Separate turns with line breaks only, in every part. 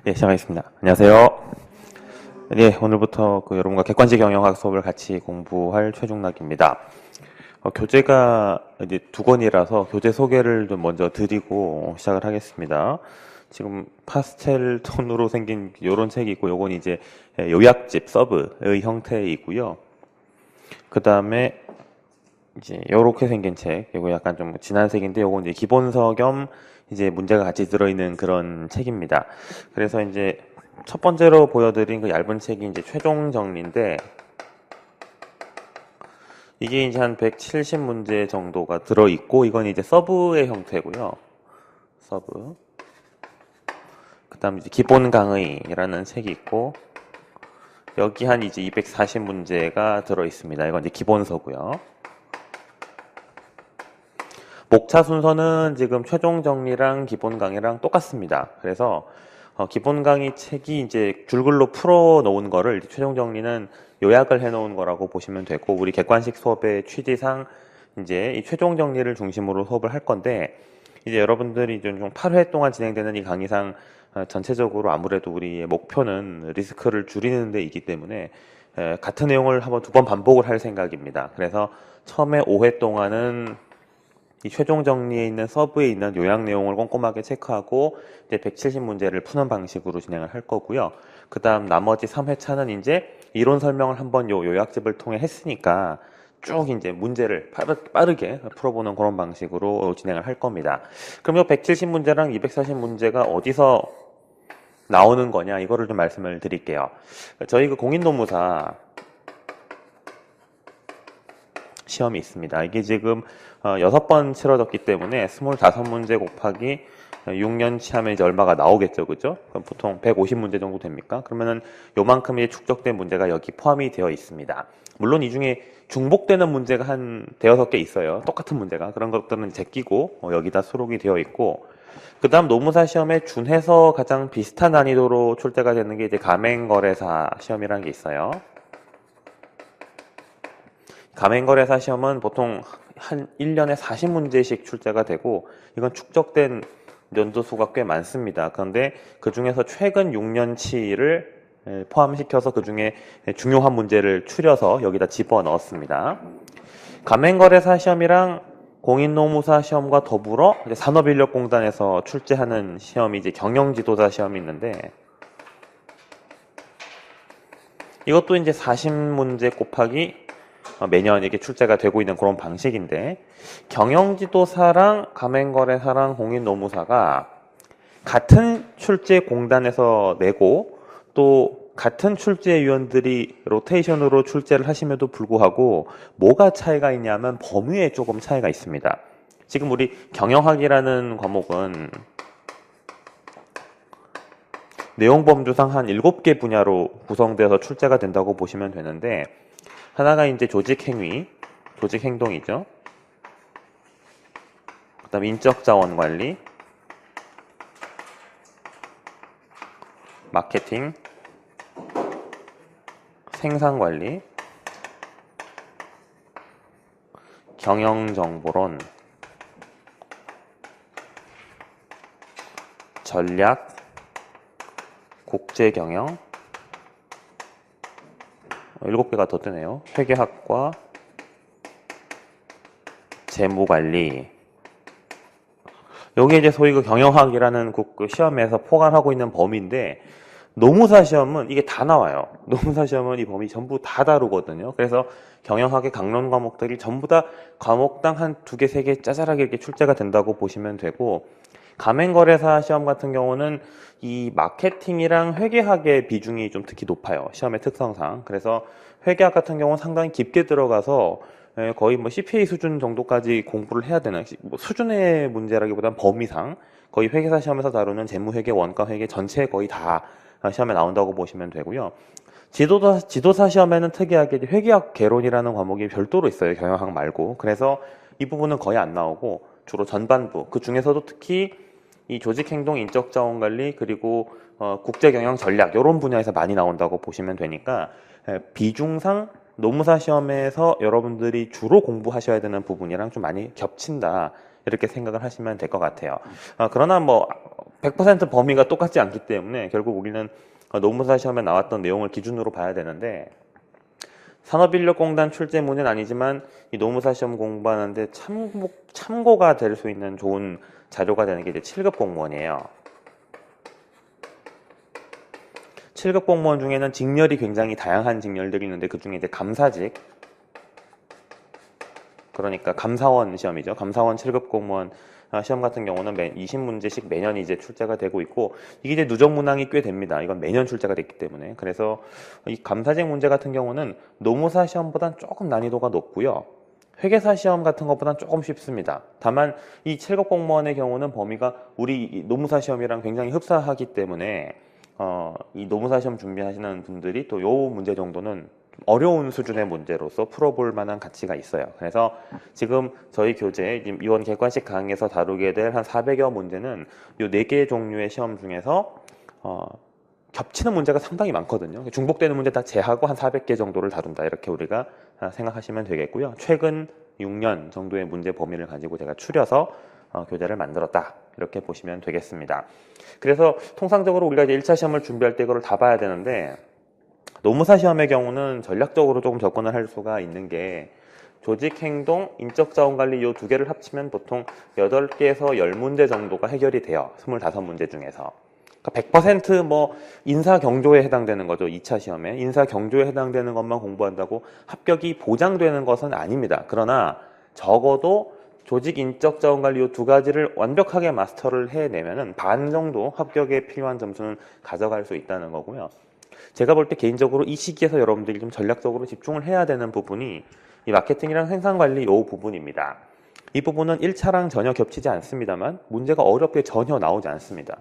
네, 시작하겠습니다. 안녕하세요. 네, 오늘부터 여러분과 객관식 경영학 수업을 같이 공부할 최중락입니다. 교재가 이제 두 권이라서 교재 소개를 좀 먼저 드리고 시작을 하겠습니다. 지금 파스텔 톤으로 생긴 이런 책이 있고, 요건 이제 요약집 서브의 형태이고요. 그 다음에 이제 요렇게 생긴 책, 이거 약간 좀 진한 색인데, 요건 이제 기본서 겸 이제 문제가 같이 들어있는 그런 책입니다. 그래서 이제 첫 번째로 보여드린 그 얇은 책이 이제 최종 정리인데, 이게 이제 한 170문제 정도가 들어있고, 이건 이제 서브의 형태고요. 서브. 그 다음 이제 기본 강의라는 책이 있고, 여기 한 이제 240문제가 들어있습니다. 이건 이제 기본서고요. 목차 순서는 지금 최종 정리랑 기본 강의랑 똑같습니다. 그래서 기본 강의 책이 이제 줄글로 풀어 놓은 거를 최종 정리는 요약을 해 놓은 거라고 보시면 되고, 우리 객관식 수업의 취지상 이제 이 최종 정리를 중심으로 수업을 할 건데, 이제 여러분들이 좀 8회 동안 진행되는 이 강의상 전체적으로 아무래도 우리의 목표는 리스크를 줄이는 데이기 때문에 같은 내용을 한번 두 번 반복을 할 생각입니다. 그래서 처음에 5회 동안은 이 최종 정리에 있는 서브에 있는 요약 내용을 꼼꼼하게 체크하고 이제 170문제를 푸는 방식으로 진행을 할 거고요. 그 다음 나머지 3회차는 이제 이론 설명을 한번 요약집을 통해 했으니까 쭉 이제 문제를 빠르게 풀어보는 그런 방식으로 진행을 할 겁니다. 그럼 이 170문제랑 240문제가 어디서 나오는 거냐, 이거를 좀 말씀을 드릴게요. 저희 그 공인노무사 시험이 있습니다. 이게 지금 6번 치러졌기 때문에 25문제 곱하기 6년치 하면 이제 얼마가 나오겠죠, 그죠? 그럼 보통 150문제 정도 됩니까? 그러면은 요만큼의 축적된 문제가 여기 포함이 되어 있습니다. 물론 이 중에 중복되는 문제가 한 대여섯 개 있어요. 똑같은 문제가. 그런 것들은 제끼고 여기다 수록이 되어 있고, 그 다음 노무사 시험에 준해서 가장 비슷한 난이도로 출제가 되는 게 이제 가맹거래사 시험이라는 게 있어요. 가맹거래사 시험은 보통 한 1년에 40문제씩 출제가 되고, 이건 축적된 연도수가 꽤 많습니다. 그런데 그 중에서 최근 6년치를 포함시켜서 그 중에 중요한 문제를 추려서 여기다 집어 넣었습니다. 가맹거래사 시험이랑 공인노무사 시험과 더불어 산업인력공단에서 출제하는 시험이 이제 경영지도자 시험이 있는데, 이것도 이제 40문제 곱하기 매년 이렇게 출제가 되고 있는 그런 방식인데, 경영지도사랑 가맹거래사랑 공인노무사가 같은 출제 공단에서 내고 또 같은 출제위원들이 로테이션으로 출제를 하심에도 불구하고 뭐가 차이가 있냐면 범위에 조금 차이가 있습니다. 지금 우리 경영학이라는 과목은 내용범주상 한 7개 분야로 구성되어서 출제가 된다고 보시면 되는데, 하나가 이제 조직행위, 조직행동이죠. 그 다음 인적자원관리, 마케팅, 생산관리, 경영정보론, 전략, 국제경영, 7개가 더 뜨네요. 회계학과, 재무관리. 여기 이제 소위 그 경영학이라는 그 시험에서 포괄하고 있는 범위인데, 노무사 시험은 이게 다 나와요. 노무사 시험은 이 범위 전부 다 다루거든요. 그래서 경영학의 강론 과목들이 전부 다 과목당 한 2개, 3개 짜잘하게 이렇게 출제가 된다고 보시면 되고, 가맹거래사 시험 같은 경우는 이 마케팅이랑 회계학의 비중이 좀 특히 높아요. 시험의 특성상. 그래서 회계학 같은 경우는 상당히 깊게 들어가서 거의 뭐 CPA 수준 정도까지 공부를 해야 되는, 뭐 수준의 문제라기보다는 범위상 거의 회계사 시험에서 다루는 재무회계, 원가회계 전체 거의 다 시험에 나온다고 보시면 되고요. 지도사 시험에는 특이하게 회계학 개론이라는 과목이 별도로 있어요. 경영학 말고. 그래서 이 부분은 거의 안 나오고 주로 전반부, 그 중에서도 특히 이 조직행동, 인적자원관리, 그리고 국제경영 전략, 이런 분야에서 많이 나온다고 보시면 되니까 비중상 노무사 시험에서 여러분들이 주로 공부하셔야 되는 부분이랑 좀 많이 겹친다, 이렇게 생각을 하시면 될 것 같아요. 그러나 뭐 100% 범위가 똑같지 않기 때문에 결국 우리는 노무사 시험에 나왔던 내용을 기준으로 봐야 되는데, 산업인력공단 출제문은 아니지만 이 노무사 시험 공부하는데 참고가 될 수 있는 좋은 자료가 되는 게 이제 7급 공무원이에요. 7급 공무원 중에는 직렬이 굉장히 다양한 직렬들이 있는데, 그 중에 이제 감사직, 그러니까 감사원 시험이죠. 감사원 7급 공무원 시험 같은 경우는 20문제씩 매년 이제 출제가 되고 있고, 이게 이제 누적 문항이 꽤 됩니다. 이건 매년 출제가 됐기 때문에. 그래서 이 감사직 문제 같은 경우는 노무사 시험보단 조금 난이도가 높고요. 회계사 시험 같은 것보단 조금 쉽습니다. 다만 이 7급 공무원의 경우는 범위가 우리 노무사 시험이랑 굉장히 흡사하기 때문에 이 노무사 시험 준비하시는 분들이 또 요 문제 정도는 어려운 수준의 문제로서 풀어볼 만한 가치가 있어요. 그래서 지금 저희 교재 이번 객관식 강의에서 다루게 될 한 400여 문제는 요 4개 종류의 시험 중에서 겹치는 문제가 상당히 많거든요. 중복되는 문제 다 제하고 한 400개 정도를 다룬다, 이렇게 우리가 생각하시면 되겠고요. 최근 6년 정도의 문제 범위를 가지고 제가 추려서 교재를 만들었다, 이렇게 보시면 되겠습니다. 그래서 통상적으로 우리가 이제 1차 시험을 준비할 때 이거를 다 봐야 되는데, 노무사 시험의 경우는 전략적으로 조금 접근을 할 수가 있는 게, 조직, 행동, 인적 자원 관리 이 두 개를 합치면 보통 8개에서 10문제 정도가 해결이 돼요. 25문제 중에서. 그러니까 100% 인사 경조에 해당되는 거죠. 2차 시험에. 인사 경조에 해당되는 것만 공부한다고 합격이 보장되는 것은 아닙니다. 그러나 적어도 조직, 인적 자원 관리 이 두 가지를 완벽하게 마스터를 해내면은 반 정도 합격에 필요한 점수는 가져갈 수 있다는 거고요. 제가 볼 때 개인적으로 이 시기에서 여러분들이 좀 전략적으로 집중을 해야 되는 부분이 이 마케팅이랑 생산관리 이 부분입니다. 이 부분은 1차랑 전혀 겹치지 않습니다만 문제가 어렵게 전혀 나오지 않습니다.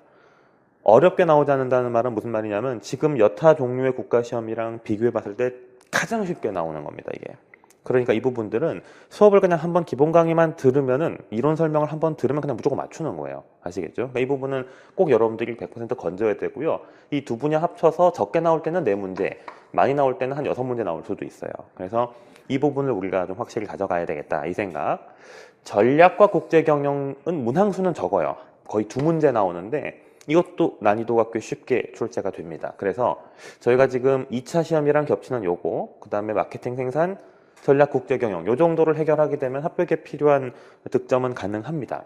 어렵게 나오지 않는다는 말은 무슨 말이냐면, 지금 여타 종류의 국가시험이랑 비교해 봤을 때 가장 쉽게 나오는 겁니다, 이게. 그러니까 이 부분들은 수업을 그냥 한번 기본 강의만 들으면은, 이론 설명을 한번 들으면 그냥 무조건 맞추는 거예요. 아시겠죠? 그러니까 이 부분은 꼭 여러분들이 100% 건져야 되고요. 이 두 분야 합쳐서 적게 나올 때는 4문제, 많이 나올 때는 한 6문제 나올 수도 있어요. 그래서 이 부분을 우리가 좀 확실히 가져가야 되겠다, 이 생각. 전략과 국제경영은 문항수는 적어요. 거의 2문제 나오는데 이것도 난이도가 꽤 쉽게 출제가 됩니다. 그래서 저희가 지금 2차 시험이랑 겹치는 요거, 그 다음에 마케팅 생산, 전략 국제경영 요 정도를 해결하게 되면 합격에 필요한 득점은 가능합니다.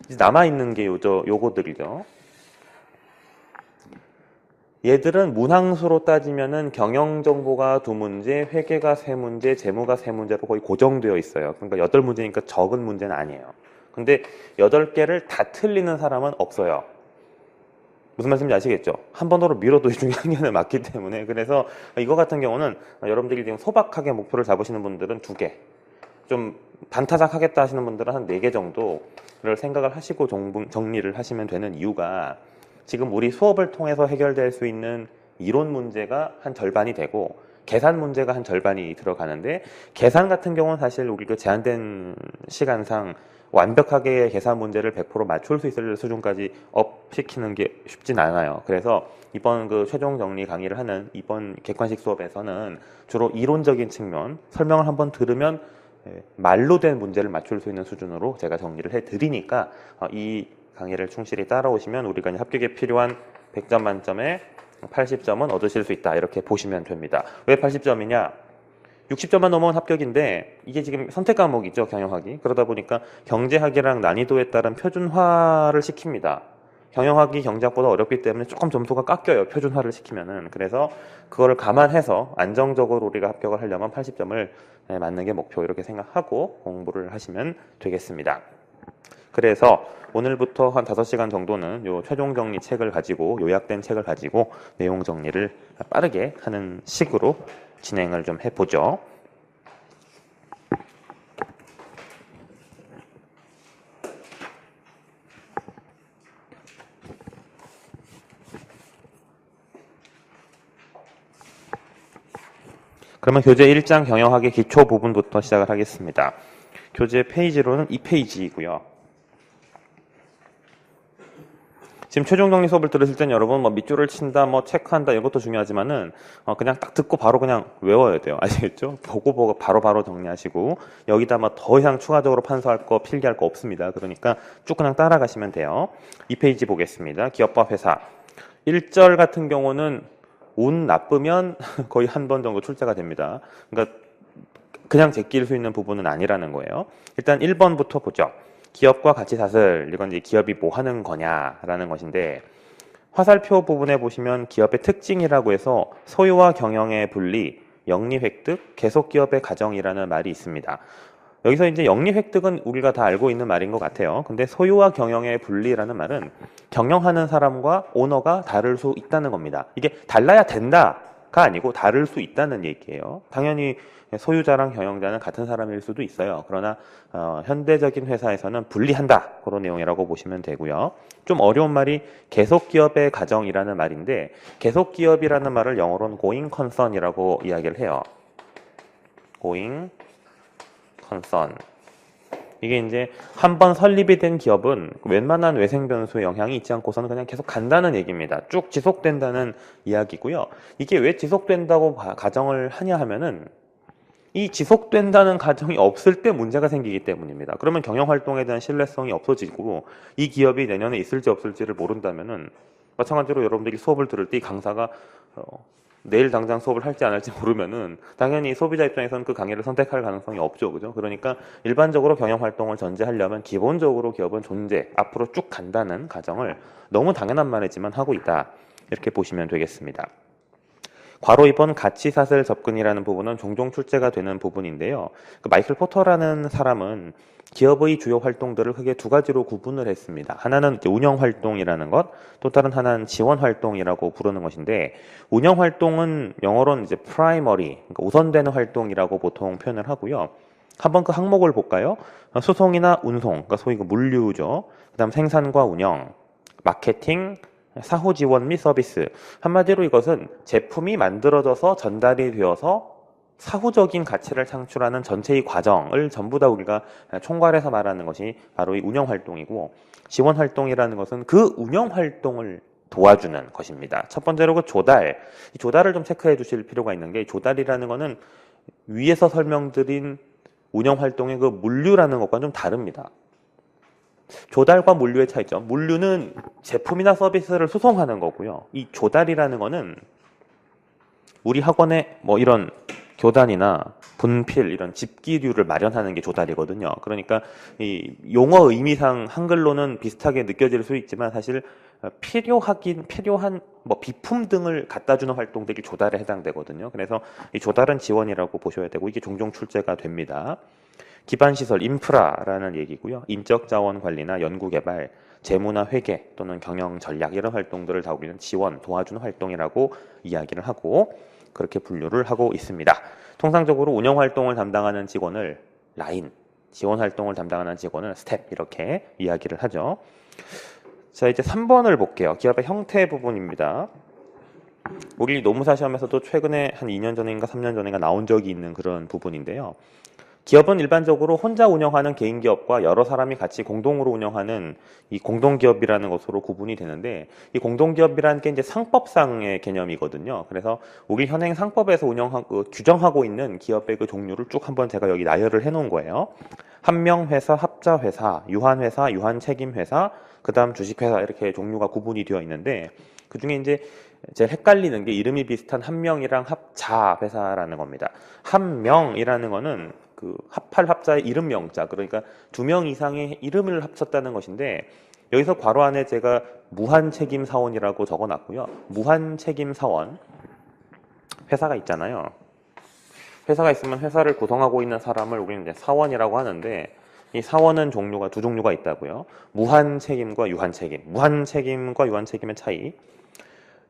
이제 남아있는 게 요거들이죠. 얘들은 문항수로 따지면은 경영정보가 2문제, 회계가 3문제, 재무가 3문제로 거의 고정되어 있어요. 그러니까 8문제니까 적은 문제는 아니에요. 근데 8개를 다 틀리는 사람은 없어요. 무슨 말씀인지 아시겠죠? 한 번으로 밀어도 이 중에 한 개는 맞기 때문에. 그래서 이거 같은 경우는 여러분들이 지금 소박하게 목표를 잡으시는 분들은 2개, 좀 반타작 하겠다 하시는 분들은 한 4개 정도를 생각을 하시고 정리를 하시면 되는 이유가, 지금 우리 수업을 통해서 해결될 수 있는 이론 문제가 한 절반이 되고 계산 문제가 한 절반이 들어가는데, 계산 같은 경우는 사실 우리 그 제한된 시간상 완벽하게 계산 문제를 100% 맞출 수 있을 수준까지 업시키는 게 쉽진 않아요. 그래서 이번 그 최종 정리 강의를 하는 이번 객관식 수업에서는 주로 이론적인 측면, 설명을 한번 들으면 말로 된 문제를 맞출 수 있는 수준으로 제가 정리를 해드리니까 이 강의를 충실히 따라오시면 우리가 합격에 필요한 100점 만점에 80점은 얻으실 수 있다, 이렇게 보시면 됩니다. 왜 80점이냐? 60점만 넘으면 합격인데 이게 지금 선택 과목이죠, 경영학이. 그러다 보니까 경제학이랑 난이도에 따른 표준화를 시킵니다. 경영학이 경제학보다 어렵기 때문에 조금 점수가 깎여요, 표준화를 시키면은. 그래서 그거를 감안해서 안정적으로 우리가 합격을 하려면 80점을 맞는 게 목표, 이렇게 생각하고 공부를 하시면 되겠습니다. 그래서 오늘부터 한 5시간 정도는 요 최종 정리 책을 가지고, 요약된 책을 가지고 내용 정리를 빠르게 하는 식으로 진행을 좀 해보죠. 그러면 교재 1장 경영학의 기초 부분부터 시작을 하겠습니다. 교재 페이지로는 2페이지이고요. 지금 최종 정리 수업을 들으실 땐 여러분 뭐 밑줄을 친다, 뭐 체크한다 이것도 중요하지만은 그냥 딱 듣고 바로 그냥 외워야 돼요. 아시겠죠? 보고 바로 정리하시고 여기다 뭐 더 이상 추가적으로 판서할 거 필기할 거 없습니다. 그러니까 쭉 그냥 따라가시면 돼요. 2페이지 보겠습니다. 기업과 회사 1절 같은 경우는 운 나쁘면 거의 한 번 정도 출제가 됩니다. 그러니까 그냥 제낄 수 있는 부분은 아니라는 거예요. 일단 1번부터 보죠. 기업과 가치사슬, 이건 이제 기업이 뭐 하는 거냐라는 것인데, 화살표 부분에 보시면 기업의 특징이라고 해서 소유와 경영의 분리, 영리 획득, 계속 기업의 가정이라는 말이 있습니다. 여기서 이제 영리 획득은 우리가 다 알고 있는 말인 것 같아요. 근데 소유와 경영의 분리라는 말은 경영하는 사람과 오너가 다를 수 있다는 겁니다. 이게 달라야 된다가 아니고 다를 수 있다는 얘기예요. 당연히 소유자랑 경영자는 같은 사람일 수도 있어요. 그러나 현대적인 회사에서는 분리한다. 그런 내용이라고 보시면 되고요. 좀 어려운 말이 계속기업의 가정이라는 말인데 계속기업이라는 말을 영어로는 going concern이라고 이야기를 해요. going concern. 이게 이제 한번 설립이 된 기업은 웬만한 외생 변수의 영향이 있지 않고서는 그냥 계속 간다는 얘기입니다. 쭉 지속된다는 이야기고요. 이게 왜 지속된다고 가정을 하냐 하면은 이 지속된다는 가정이 없을 때 문제가 생기기 때문입니다. 그러면 경영활동에 대한 신뢰성이 없어지고 이 기업이 내년에 있을지 없을지를 모른다면은 마찬가지로 여러분들이 수업을 들을 때 이 강사가 내일 당장 수업을 할지 안 할지 모르면은 당연히 소비자 입장에서는 그 강의를 선택할 가능성이 없죠. 그죠? 그러니까 일반적으로 경영활동을 전제하려면 기본적으로 기업은 존재, 앞으로 쭉 간다는 가정을 너무 당연한 말이지만 하고 있다. 이렇게 보시면 되겠습니다. 괄호 2번 가치사슬 접근이라는 부분은 종종 출제가 되는 부분인데요. 마이클 포터라는 사람은 기업의 주요 활동들을 크게 두 가지로 구분을 했습니다. 하나는 운영 활동이라는 것, 또 다른 하나는 지원 활동이라고 부르는 것인데, 운영 활동은 영어로는 이제 primary, 그러니까 우선되는 활동이라고 보통 표현을 하고요. 한번 그 항목을 볼까요? 수송이나 운송, 그러니까 소위 그 물류죠. 그다음 생산과 운영, 마케팅, 사후 지원 및 서비스. 한마디로 이것은 제품이 만들어져서 전달이 되어서 사후적인 가치를 창출하는 전체의 과정을 전부 다 우리가 총괄해서 말하는 것이 바로 이 운영 활동이고, 지원 활동이라는 것은 그 운영 활동을 도와주는 것입니다. 첫 번째로 그 조달. 이 조달을 좀 체크해 주실 필요가 있는 게, 조달이라는 것은 위에서 설명드린 운영 활동의 그 물류라는 것과는 좀 다릅니다. 조달과 물류의 차이점. 물류는 제품이나 서비스를 수송하는 거고요. 이 조달이라는 거는 우리 학원에 뭐 이런 교단이나 분필 이런 집기류를 마련하는 게 조달이거든요. 그러니까 이 용어 의미상 한글로는 비슷하게 느껴질 수 있지만 사실 필요한 뭐 비품 등을 갖다 주는 활동들이 조달에 해당되거든요. 그래서 이 조달은 지원이라고 보셔야 되고 이게 종종 출제가 됩니다. 기반시설, 인프라라는 얘기고요. 인적 자원 관리나 연구개발, 재무나 회계 또는 경영 전략 이런 활동들을 다루는 지원, 도와주는 활동이라고 이야기를 하고 그렇게 분류를 하고 있습니다. 통상적으로 운영 활동을 담당하는 직원을 라인, 지원 활동을 담당하는 직원을 스텝 이렇게 이야기를 하죠. 자, 이제 3번을 볼게요. 기업의 형태 부분입니다. 우리 노무사 시험에서도 최근에 한 2년 전인가 3년 전인가 나온 적이 있는 그런 부분인데요. 기업은 일반적으로 혼자 운영하는 개인기업과 여러 사람이 같이 공동으로 운영하는 이 공동기업이라는 것으로 구분이 되는데, 이 공동기업이라는 게 이제 상법상의 개념이거든요. 그래서 우리 현행 상법에서 규정하고 있는 기업의 그 종류를 쭉 한번 제가 여기 나열을 해 놓은 거예요. 한명회사, 합자회사, 유한회사, 유한책임회사, 그 다음 주식회사 이렇게 종류가 구분이 되어 있는데, 그 중에 이제 제일 헷갈리는 게 이름이 비슷한 한명이랑 합자회사라는 겁니다. 한명이라는 거는 그 합할 합자의 이름 명자, 그러니까 2명 이상의 이름을 합쳤다는 것인데, 여기서 괄호 안에 제가 무한책임사원이라고 적어놨고요. 무한책임사원, 회사가 있잖아요. 회사가 있으면 회사를 구성하고 있는 사람을 우리는 이제 사원이라고 하는데, 이 사원은 종류가 두 종류가 있다고요. 무한책임과 유한책임. 무한책임과 유한책임의 차이.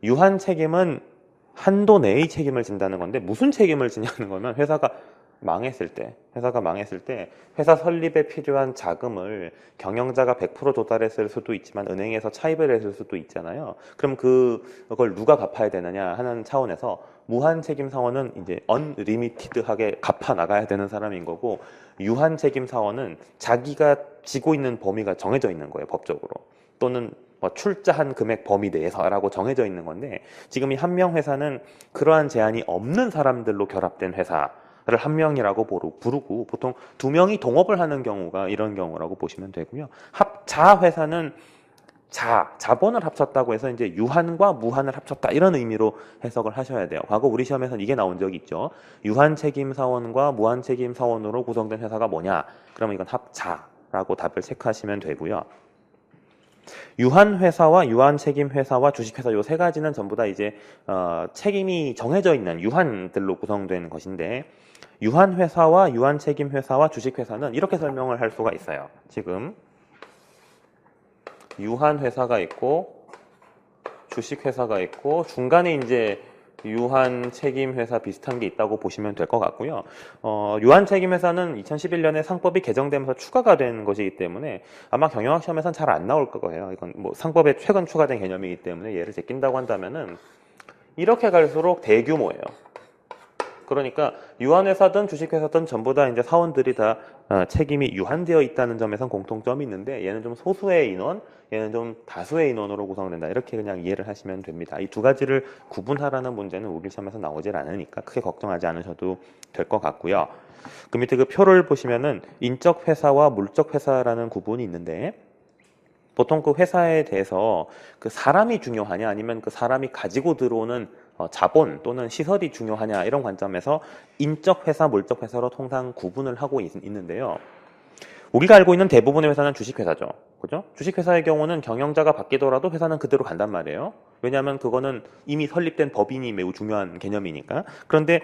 유한책임은 한도 내의 책임을 진다는 건데, 무슨 책임을 지냐는 거면 회사가 망했을 때 회사 설립에 필요한 자금을 경영자가 100% 조달했을 수도 있지만 은행에서 차입을 했을 수도 있잖아요. 그럼 그걸 누가 갚아야 되느냐 하는 차원에서 무한책임 사원은 이제 언리미티드하게 갚아 나가야 되는 사람인 거고, 유한책임 사원은 자기가 지고 있는 범위가 정해져 있는 거예요, 법적으로. 또는 뭐 출자한 금액 범위 내에서라고 정해져 있는 건데 지금 이 한명 회사는 그러한 제한이 없는 사람들로 결합된 회사를 한명이라고 부르고 보통 두 명이 동업을 하는 경우가 이런 경우라고 보시면 되고요. 합자 회사는 자본을 합쳤다고 해서 이제 유한과 무한을 합쳤다 이런 의미로 해석을 하셔야 돼요. 과거 우리 시험에서는 이게 나온 적이 있죠. 유한 책임 사원과 무한 책임 사원으로 구성된 회사가 뭐냐? 그러면 이건 합자라고 답을 체크하시면 되고요. 유한 회사와 유한 책임 회사와 주식 회사 요 세 가지는 전부 다 이제 책임이 정해져 있는 유한들로 구성된 것인데 유한 회사와 유한 책임 회사와 주식 회사는 이렇게 설명을 할 수가 있어요. 지금 유한 회사가 있고 주식 회사가 있고 중간에 이제 유한 책임 회사 비슷한 게 있다고 보시면 될 것 같고요. 유한 책임 회사는 2011년에 상법이 개정되면서 추가가 된 것이기 때문에 아마 경영학 시험에서는 잘 안 나올 거예요. 이건 뭐 상법에 최근 추가된 개념이기 때문에 얘를 제낀다고 한다면은 이렇게 갈수록 대규모예요. 그러니까 유한회사든 주식회사든 전부 다 이제 사원들이 다 책임이 유한되어 있다는 점에선 공통점이 있는데 얘는 좀 소수의 인원, 얘는 좀 다수의 인원으로 구성된다. 이렇게 그냥 이해를 하시면 됩니다. 이 두 가지를 구분하라는 문제는 우리 시험에서 나오질 않으니까 크게 걱정하지 않으셔도 될 것 같고요. 그 밑에 그 표를 보시면은 인적 회사와 물적 회사라는 구분이 있는데 보통 그 회사에 대해서 그 사람이 중요하냐 아니면 그 사람이 가지고 들어오는 자본 또는 시설이 중요하냐 이런 관점에서 인적 회사, 물적 회사로 통상 구분을 하고 있는데요. 우리가 알고 있는 대부분의 회사는 주식회사죠. 그죠? 주식회사의 경우는 경영자가 바뀌더라도 회사는 그대로 간단 말이에요. 왜냐하면 그거는 이미 설립된 법인이 매우 중요한 개념이니까. 그런데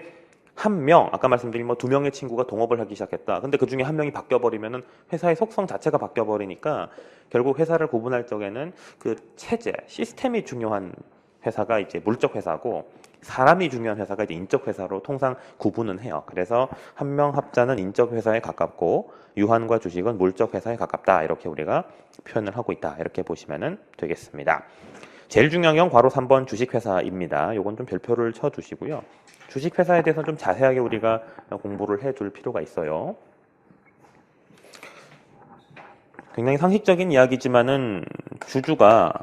한 명, 아까 말씀드린 뭐 두 명의 친구가 동업을 하기 시작했다. 근데 그 중에 한 명이 바뀌어버리면은 회사의 속성 자체가 바뀌어버리니까 결국 회사를 구분할 적에는 그 체제, 시스템이 중요한 회사가 이제 물적 회사고 사람이 중요한 회사가 이제 인적 회사로 통상 구분은 해요. 그래서 한 명 합자는 인적 회사에 가깝고 유한과 주식은 물적 회사에 가깝다. 이렇게 우리가 표현을 하고 있다. 이렇게 보시면 되겠습니다. 제일 중요한 건 괄호 3번 주식회사입니다. 요건 좀 별표를 쳐주시고요. 주식회사에 대해서 좀 자세하게 우리가 공부를 해줄 필요가 있어요. 굉장히 상식적인 이야기지만은 주주가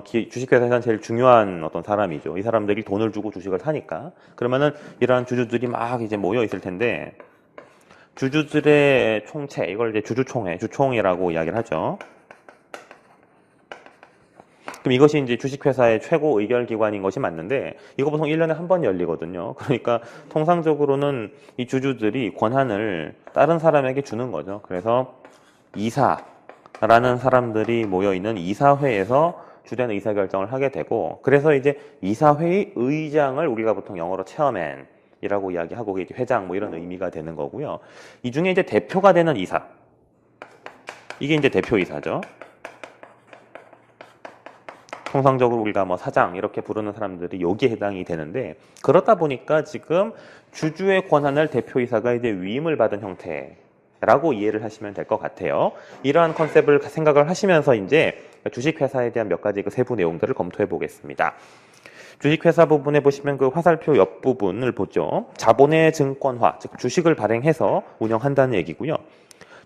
주식회사에서는 제일 중요한 어떤 사람이죠. 이 사람들이 돈을 주고 주식을 사니까. 그러면은 이러한 주주들이 막 이제 모여 있을 텐데 주주들의 총체, 이걸 이제 주주총회, 주총이라고 이야기를 하죠. 그럼 이것이 이제 주식회사의 최고 의결기관인 것이 맞는데 이거 보통 1년에 한 번 열리거든요. 그러니까 통상적으로는 이 주주들이 권한을 다른 사람에게 주는 거죠. 그래서 이사라는 사람들이 모여있는 이사회에서 주된 의사결정을 하게 되고 그래서 이제 이사회의 의장을 우리가 보통 영어로 체어맨이라고 이야기하고 그게 회장 뭐 이런 의미가 되는 거고요. 이 중에 이제 대표가 되는 이사, 이게 이제 대표이사죠. 통상적으로 우리가 뭐 사장 이렇게 부르는 사람들이 여기에 해당이 되는데 그렇다 보니까 지금 주주의 권한을 대표이사가 이제 위임을 받은 형태라고 이해를 하시면 될 것 같아요. 이러한 컨셉을 생각을 하시면서 이제 주식회사에 대한 몇 가지 그 세부 내용들을 검토해 보겠습니다. 주식회사 부분에 보시면 그 화살표 옆부분을 보죠. 자본의 증권화, 즉 주식을 발행해서 운영한다는 얘기고요.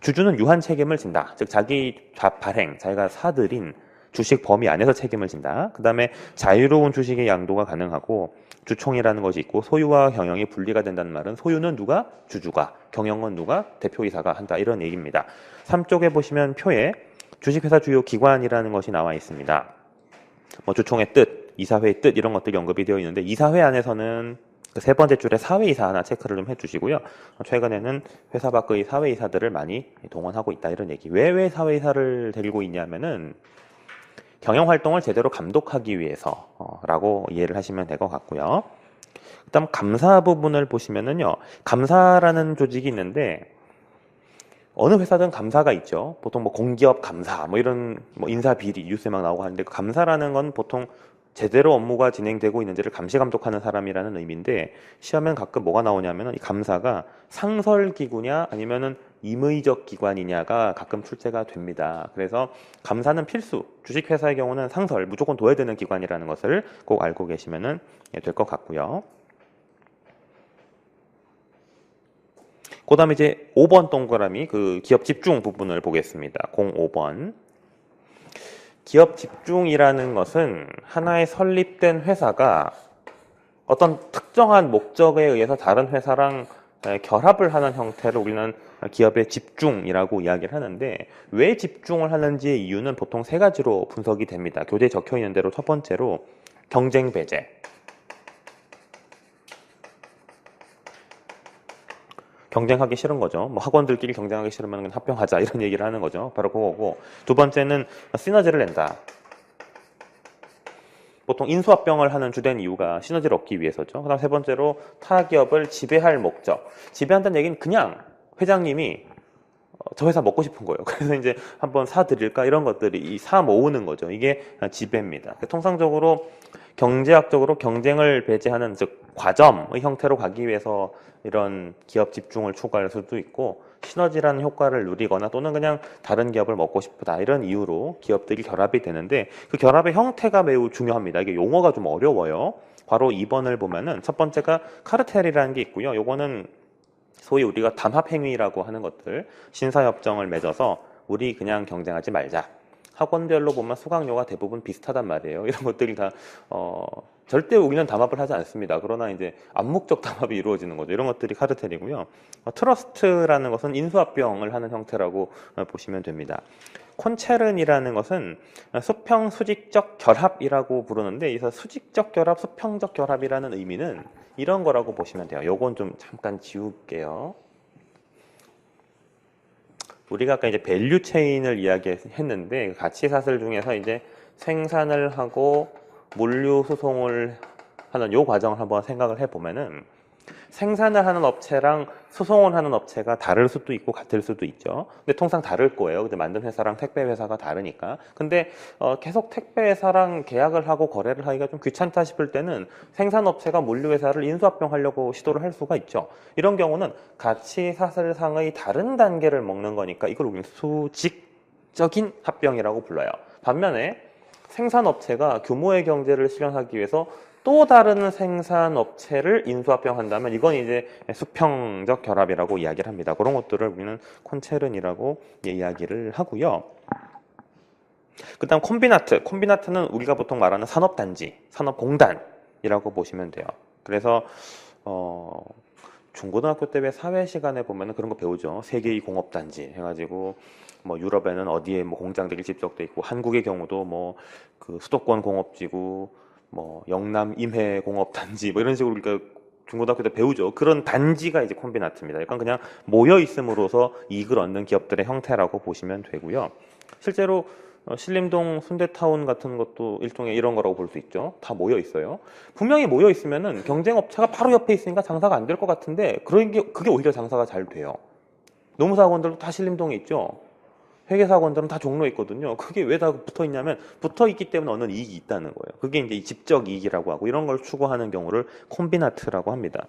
주주는 유한 책임을 진다. 즉 자기 발행, 자기가 사들인 주식 범위 안에서 책임을 진다. 그 다음에 자유로운 주식의 양도가 가능하고 주총이라는 것이 있고 소유와 경영이 분리가 된다는 말은 소유는 누가? 주주가, 경영은 누가? 대표이사가 한다. 이런 얘기입니다. 3쪽에 보시면 표에 주식회사 주요 기관이라는 것이 나와 있습니다. 뭐 주총의 뜻, 이사회의 뜻 이런 것들이 언급이 되어 있는데 이사회 안에서는 그 세 번째 줄에 사회이사 하나 체크를 좀 해주시고요. 최근에는 회사 밖의 사회이사들을 많이 동원하고 있다 이런 얘기. 왜 사회이사를 데리고 있냐면은 경영활동을 제대로 감독하기 위해서라고 이해를 하시면 될 것 같고요. 그다음 감사 부분을 보시면은요. 감사라는 조직이 있는데 어느 회사든 감사가 있죠. 보통 뭐 공기업 감사 뭐 이런 뭐 인사 비리 뉴스에 막 나오고 하는데 그 감사라는 건 보통 제대로 업무가 진행되고 있는지를 감시 감독하는 사람이라는 의미인데 시험엔 가끔 뭐가 나오냐면은 이 감사가 상설기구냐 아니면은 임의적 기관이냐가 가끔 출제가 됩니다. 그래서 감사는 필수, 주식회사의 경우는 상설, 무조건 둬야 되는 기관이라는 것을 꼭 알고 계시면 될 것 같고요. 그 다음에 이제 5번 동그라미 그 기업 집중 부분을 보겠습니다. 05번. 기업 집중이라는 것은 하나의 설립된 회사가 어떤 특정한 목적에 의해서 다른 회사랑 결합을 하는 형태를 우리는 기업의 집중이라고 이야기를 하는데, 왜 집중을 하는지의 이유는 보통 세 가지로 분석이 됩니다. 교재에 적혀 있는 대로 첫 번째로 경쟁 배제. 경쟁하기 싫은 거죠. 뭐 학원들끼리 경쟁하기 싫으면 그냥 합병하자 이런 얘기를 하는 거죠. 바로 그거고, 두 번째는 시너지를 낸다. 보통 인수합병을 하는 주된 이유가 시너지를 얻기 위해서죠. 그다음 세 번째로 타 기업을 지배할 목적. 지배한다는 얘기는 그냥 회장님이 저 회사 먹고 싶은 거예요. 그래서 이제 한번 사드릴까 이런 것들이 사 모으는 거죠. 이게 지배입니다. 통상적으로 경제학적으로 경쟁을 배제하는, 즉 과점의 형태로 가기 위해서 이런 기업 집중을 추구할 수도 있고, 시너지라는 효과를 누리거나 또는 그냥 다른 기업을 먹고 싶다 이런 이유로 기업들이 결합이 되는데, 그 결합의 형태가 매우 중요합니다. 이게 용어가 좀 어려워요. 바로 2번을 보면은 첫 번째가 카르텔이라는 게 있고요. 요거는 소위 우리가 담합행위라고 하는 것들, 신사협정을 맺어서 우리 그냥 경쟁하지 말자. 학원별로 보면 수강료가 대부분 비슷하단 말이에요. 이런 것들이 다 절대 우리는 담합을 하지 않습니다. 그러나 이제 암묵적 담합이 이루어지는 거죠. 이런 것들이 카르텔이고요. 트러스트라는 것은 인수합병을 하는 형태라고 보시면 됩니다. 콘체른이라는 것은 수평 수직적 결합이라고 부르는데, 이 수직적 결합, 수평적 결합이라는 의미는 이런 거라고 보시면 돼요. 요건 좀 잠깐 지울게요. 우리가 아까 이제 밸류 체인을 이야기했는데, 가치사슬 중에서 이제 생산을 하고 물류 수송을 하는 요 과정을 한번 생각을 해보면은, 생산을 하는 업체랑 수송을 하는 업체가 다를 수도 있고 같을 수도 있죠. 근데 통상 다를 거예요. 근데 만든 회사랑 택배 회사가 다르니까. 근데 계속 택배 회사랑 계약을 하고 거래를 하기가 좀 귀찮다 싶을 때는 생산 업체가 물류 회사를 인수합병하려고 시도를 할 수가 있죠. 이런 경우는 가치 사슬상의 다른 단계를 먹는 거니까 이걸 우리는 수직적인 합병이라고 불러요. 반면에 생산 업체가 규모의 경제를 실현하기 위해서 또 다른 생산 업체를 인수합병한다면 이건 이제 수평적 결합이라고 이야기를 합니다. 그런 것들을 우리는 콘체른이라고 이야기를 하고요. 그 다음 콤비나트. 콤비나트는 우리가 보통 말하는 산업단지, 산업공단이라고 보시면 돼요. 그래서 중고등학교 때 왜 사회 시간에 보면 그런 거 배우죠. 세계의 공업단지 해가지고 뭐 유럽에는 어디에 뭐 공장들이 집적돼 있고, 한국의 경우도 뭐 그 수도권 공업지구, 뭐 영남 임해 공업단지 뭐 이런 식으로 우리가 중고등학교 때 배우죠. 그런 단지가 이제 콤비나트입니다. 약간 그냥 모여 있음으로써 이익을 얻는 기업들의 형태라고 보시면 되고요. 실제로 신림동 순대타운 같은 것도 일종의 이런 거라고 볼 수 있죠. 다 모여 있어요. 분명히 모여 있으면은 경쟁업체가 바로 옆에 있으니까 장사가 안 될 것 같은데, 그게 오히려 장사가 잘 돼요. 노무사학원들도 다 신림동에 있죠. 회계사학원들은 다 종로에 있거든요. 그게 왜 다 붙어 있냐면 붙어 있기 때문에 얻는 이익이 있다는 거예요. 그게 이제 집적 이익이라고 하고, 이런 걸 추구하는 경우를 콤비나트라고 합니다.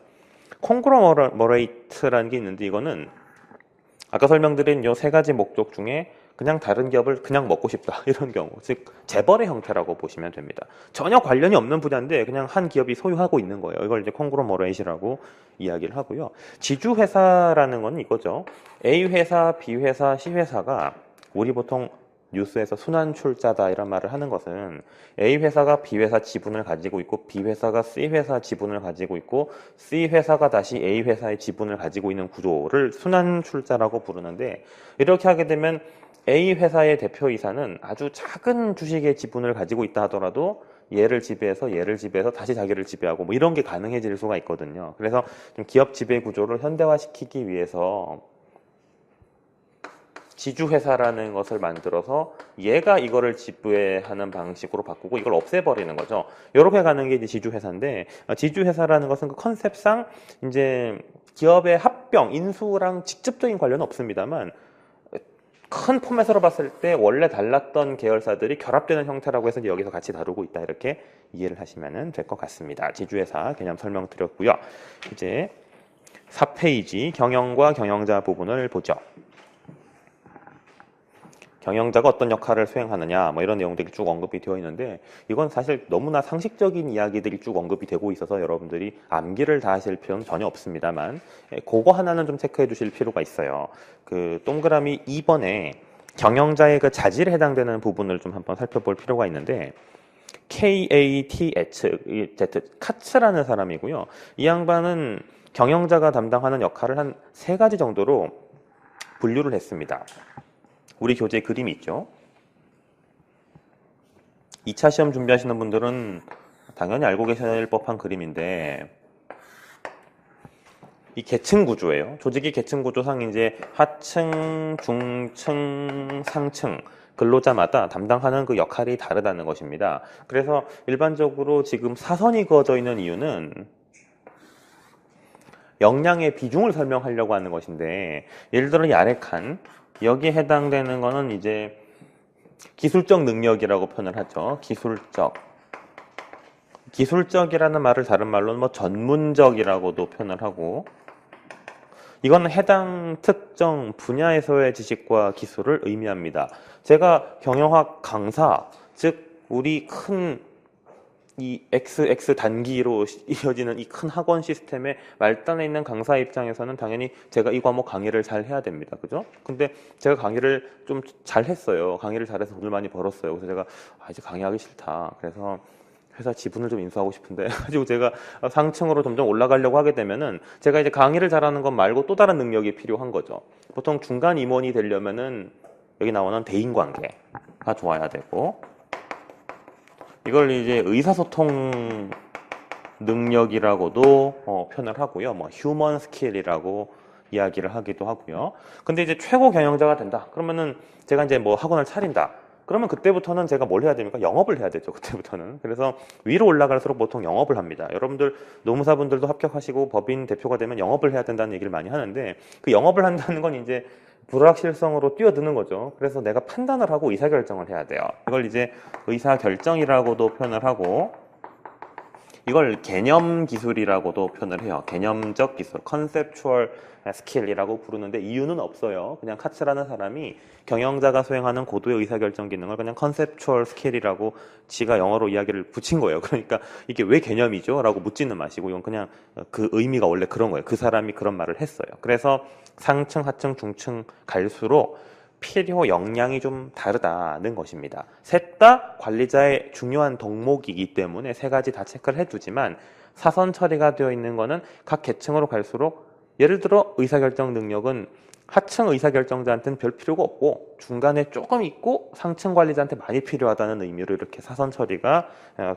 콩그로머레이트라는 게 있는데, 이거는 아까 설명드린 요 세 가지 목적 중에 그냥 다른 기업을 그냥 먹고 싶다 이런 경우, 즉 재벌의 형태라고 보시면 됩니다. 전혀 관련이 없는 분야인데 그냥 한 기업이 소유하고 있는 거예요. 이걸 이제 콩그로머레이트라고 이야기를 하고요. 지주회사라는 건 이거죠. A 회사, B 회사, C 회사가 우리 보통 뉴스에서 순환출자다 이런 말을 하는 것은, A 회사가 B 회사 지분을 가지고 있고, B 회사가 C 회사 지분을 가지고 있고, C 회사가 다시 A 회사의 지분을 가지고 있는 구조를 순환출자라고 부르는데, 이렇게 하게 되면 A 회사의 대표이사는 아주 작은 주식의 지분을 가지고 있다 하더라도 얘를 지배해서 다시 자기를 지배하고 뭐 이런 게 가능해질 수가 있거든요. 그래서 좀 기업 지배 구조를 현대화시키기 위해서 지주회사라는 것을 만들어서 얘가 이거를 지배하는 방식으로 바꾸고 이걸 없애버리는 거죠. 이렇게 가는 게 이제 지주회사인데, 지주회사라는 것은 그 컨셉상 이제 기업의 합병, 인수랑 직접적인 관련은 없습니다만, 큰 포맷으로 봤을 때 원래 달랐던 계열사들이 결합되는 형태라고 해서 여기서 같이 다루고 있다, 이렇게 이해를 하시면 될 것 같습니다. 지주회사 개념 설명드렸고요. 이제 4페이지 경영과 경영자 부분을 보죠. 경영자가 어떤 역할을 수행하느냐 뭐 이런 내용들이 쭉 언급이 되어 있는데, 이건 사실 너무나 상식적인 이야기들이 쭉 언급이 되고 있어서 여러분들이 암기를 다 하실 필요는 전혀 없습니다만, 그거 하나는 좀 체크해 주실 필요가 있어요. 그 동그라미 2번에 경영자의 그 자질에 해당되는 부분을 좀 한번 살펴볼 필요가 있는데 KATZ, 카츠라는 사람이고요. 이 양반은 경영자가 담당하는 역할을 한 세 가지 정도로 분류를 했습니다. 우리 교재에 그림이 있죠. 2차 시험 준비하시는 분들은 당연히 알고 계실 법한 그림인데 이 계층 구조예요. 조직이 계층 구조상 이제 하층, 중층, 상층 근로자마다 담당하는 그 역할이 다르다는 것입니다. 그래서 일반적으로 지금 사선이 그어져 있는 이유는 역량의 비중을 설명하려고 하는 것인데 예를 들어 이 아래 칸 여기에 해당되는 거는 이제 기술적 능력이라고 표현을 하죠. 기술적이라는 말을 다른 말로는 뭐 전문적이라고도 표현을 하고 이건 해당 특정 분야에서의 지식과 기술을 의미합니다. 제가 경영학 강사, 즉 우리 큰 이 XX 단기로 이어지는 이 큰 학원 시스템의 말단에 있는 강사 입장에서는 당연히 제가 이 과목 강의를 잘 해야 됩니다. 그죠? 근데 제가 강의를 좀 잘 했어요. 강의를 잘해서 돈을 많이 벌었어요. 그래서 제가 이제 강의하기 싫다. 그래서 회사 지분을 좀 인수하고 싶은데 가지고 제가 상층으로 점점 올라가려고 하게 되면은 제가 이제 강의를 잘하는 것 말고 또 다른 능력이 필요한 거죠. 보통 중간 임원이 되려면은 여기 나오는 대인관계가 좋아야 되고 이걸 이제 의사소통 능력이라고도 표현을 하고요. 뭐 휴먼 스킬이라고 이야기를 하기도 하고요. 근데 이제 최고 경영자가 된다. 그러면은 제가 이제 뭐 학원을 차린다. 그러면 그때부터는 제가 뭘 해야 됩니까? 영업을 해야 되죠. 그때부터는. 그래서 위로 올라갈수록 보통 영업을 합니다. 여러분들 노무사분들도 합격하시고 법인 대표가 되면 영업을 해야 된다는 얘기를 많이 하는데 그 영업을 한다는 건 이제 불확실성으로 뛰어드는 거죠. 그래서 내가 판단을 하고 의사결정을 해야 돼요. 이걸 이제 의사결정이라고도 표현을 하고 이걸 개념 기술이라고도 표현을 해요. 개념적 기술, 컨셉추얼 스킬이라고 부르는데 이유는 없어요. 그냥 카츠라는 사람이 경영자가 수행하는 고도의 의사결정 기능을 그냥 컨셉추얼 스킬이라고 지가 영어로 이야기를 붙인 거예요. 그러니까 이게 왜 개념이죠? 라고 묻지는 마시고 이건 그냥 그 의미가 원래 그런 거예요. 그 사람이 그런 말을 했어요. 그래서 상층, 하층, 중층 갈수록 필요 역량이 좀 다르다는 것입니다. 셋 다 관리자의 중요한 덕목이기 때문에 세 가지 다 체크를 해두지만 사선 처리가 되어 있는 거는 각 계층으로 갈수록 예를 들어 의사결정 능력은 하층 의사결정자한테는 별 필요가 없고 중간에 조금 있고 상층 관리자한테 많이 필요하다는 의미로 이렇게 사선 처리가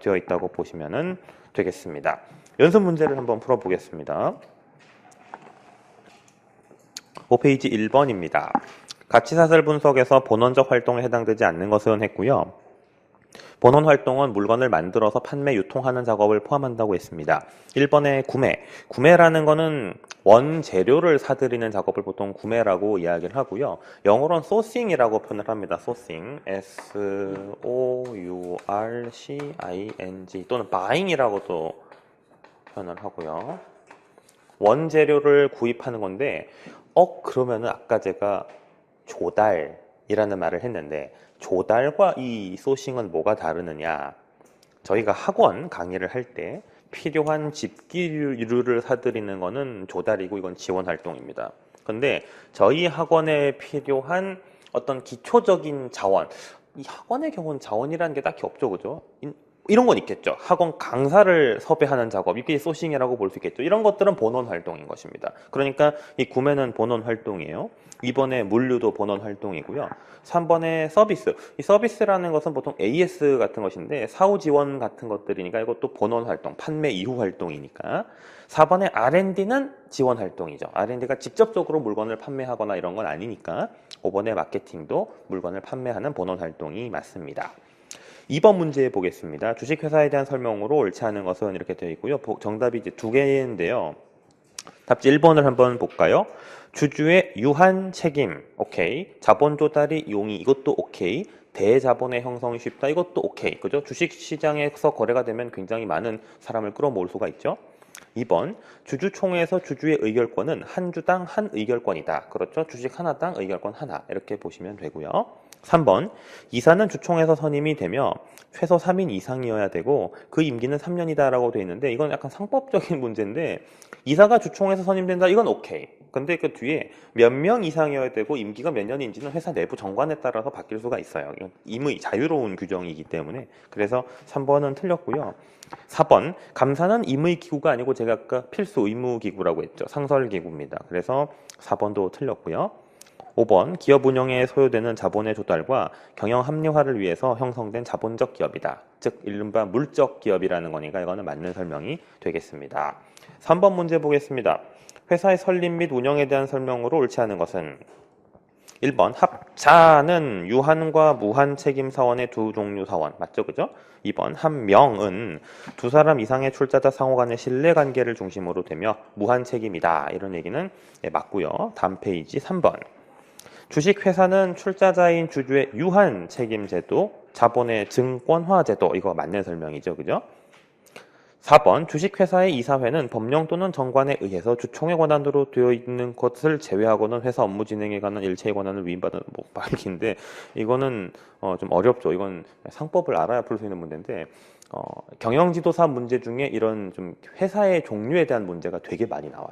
되어 있다고 보시면 되겠습니다. 연습 문제를 한번 풀어보겠습니다. 5페이지 1번입니다. 가치사슬 분석에서 본원적 활동에 해당되지 않는 것은 했고요. 본원 활동은 물건을 만들어서 판매, 유통하는 작업을 포함한다고 했습니다. 1번의 구매. 구매라는 거는 원재료를 사들이는 작업을 보통 구매라고 이야기를 하고요. 영어로는 sourcing이라고 표현을 합니다. sourcing. S-O-U-R-C-I-N-G 또는 buying이라고도 표현을 하고요. 원재료를 구입하는 건데 그러면은 아까 제가 조달이라는 말을 했는데 조달과 이 소싱은 뭐가 다르느냐? 저희가 학원 강의를 할 때 필요한 집기류를 사들이는 거는 조달이고 이건 지원 활동입니다. 근데 저희 학원에 필요한 어떤 기초적인 자원, 이 학원의 경우는 자원이라는 게 딱히 없죠, 그죠? 이런 건 있겠죠. 학원 강사를 섭외하는 작업, 이게 소싱이라고 볼 수 있겠죠. 이런 것들은 본원 활동인 것입니다. 그러니까 이 구매는 본원 활동이에요. 2번에 물류도 본원 활동이고요. 3번에 서비스. 이 서비스라는 것은 보통 AS 같은 것인데 사후 지원 같은 것들이니까 이것도 본원 활동, 판매 이후 활동이니까. 4번에 R&D는 지원 활동이죠. R&D가 직접적으로 물건을 판매하거나 이런 건 아니니까 5번에 마케팅도 물건을 판매하는 본원 활동이 맞습니다. 2번 문제 보겠습니다. 주식회사에 대한 설명으로 옳지 않은 것은 이렇게 되어 있고요. 정답이 이제 두 개인데요. 답지 1번을 한번 볼까요? 주주의 유한 책임, 오케이. 자본 조달이 용이, 이것도 오케이. 대자본의 형성이 쉽다, 이것도 오케이. 그죠? 주식시장에서 거래가 되면 굉장히 많은 사람을 끌어모을 수가 있죠. 2번, 주주총회에서 주주의 의결권은 한 주당 한 의결권이다. 그렇죠? 주식 하나당 의결권 하나. 이렇게 보시면 되고요. 3번, 이사는 주총에서 선임이 되며 최소 3인 이상이어야 되고 그 임기는 3년이다라고 돼 있는데 이건 약간 상법적인 문제인데 이사가 주총에서 선임된다 이건 오케이. 근데 그 뒤에 몇 명 이상이어야 되고 임기가 몇 년인지는 회사 내부 정관에 따라서 바뀔 수가 있어요. 이건 임의 자유로운 규정이기 때문에 그래서 3번은 틀렸고요. 4번, 감사는 임의기구가 아니고 제가 아까 필수 의무기구라고 했죠. 상설기구입니다. 그래서 4번도 틀렸고요. 5번, 기업 운영에 소요되는 자본의 조달과 경영 합리화를 위해서 형성된 자본적 기업이다. 즉, 이른바 물적 기업이라는 거니까 이거는 맞는 설명이 되겠습니다. 3번 문제 보겠습니다. 회사의 설립 및 운영에 대한 설명으로 옳지 않은 것은 1번, 합자는 유한과 무한 책임 사원의 두 종류 사원. 맞죠? 그죠? 2번, 한명은 두 사람 이상의 출자자 상호 간의 신뢰 관계를 중심으로 되며 무한 책임이다. 이런 얘기는 맞고요. 다음 페이지 3번. 주식회사는 출자자인 주주의 유한 책임 제도, 자본의 증권화 제도, 이거 맞는 설명이죠. 그죠? 4번, 주식회사의 이사회는 법령 또는 정관에 의해서 주총의 권한으로 되어 있는 것을 제외하고는 회사 업무 진행에 관한 일체의 권한을 위임받은 말인데, 이거는 좀 어렵죠. 이건 상법을 알아야 풀 수 있는 문제인데, 경영지도사 문제 중에 이런 좀 회사의 종류에 대한 문제가 되게 많이 나와요.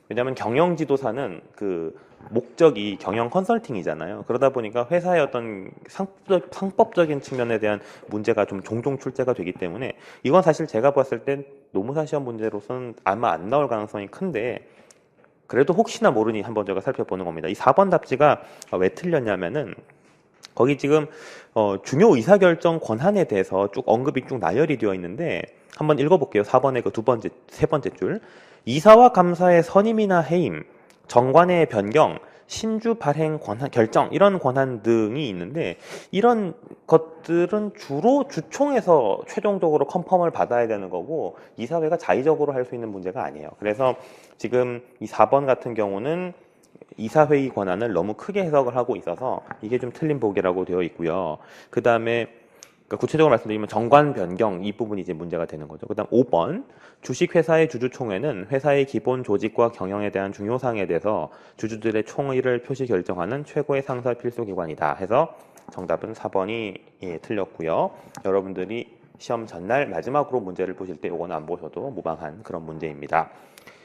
왜냐하면 경영지도사는 그 목적이 경영 컨설팅이잖아요. 그러다 보니까 회사의 어떤 상법적인 측면에 대한 문제가 좀 종종 출제가 되기 때문에 이건 사실 제가 봤을 땐 노무사 시험 문제로서는 아마 안 나올 가능성이 큰데 그래도 혹시나 모르니 한번 제가 살펴보는 겁니다. 이 4번 답지가 왜 틀렸냐면은 거기 지금 중요 의사결정 권한에 대해서 쭉 언급이 쭉 나열이 되어 있는데 한번 읽어볼게요. 4번의 그 세 번째 줄. 이사와 감사의 선임이나 해임, 정관의 변경, 신주 발행 권한, 결정 이런 권한 등이 있는데 이런 것들은 주로 주총에서 최종적으로 컨펌을 받아야 되는 거고 이사회가 자의적으로 할 수 있는 문제가 아니에요. 그래서 지금 이 4번 같은 경우는 이사회의 권한을 너무 크게 해석을 하고 있어서 이게 좀 틀린 보기라고 되어 있고요. 그 다음에 구체적으로 말씀드리면 정관 변경 이 부분이 이제 문제가 되는 거죠. 그다음 5번 주식회사의 주주총회는 회사의 기본 조직과 경영에 대한 중요사항에 대해서 주주들의 총의를 표시 결정하는 최고의 상설 필수 기관이다. 해서 정답은 4번이 틀렸고요. 여러분들이 시험 전날 마지막으로 문제를 보실 때 이거는 안 보셔도 무방한 그런 문제입니다.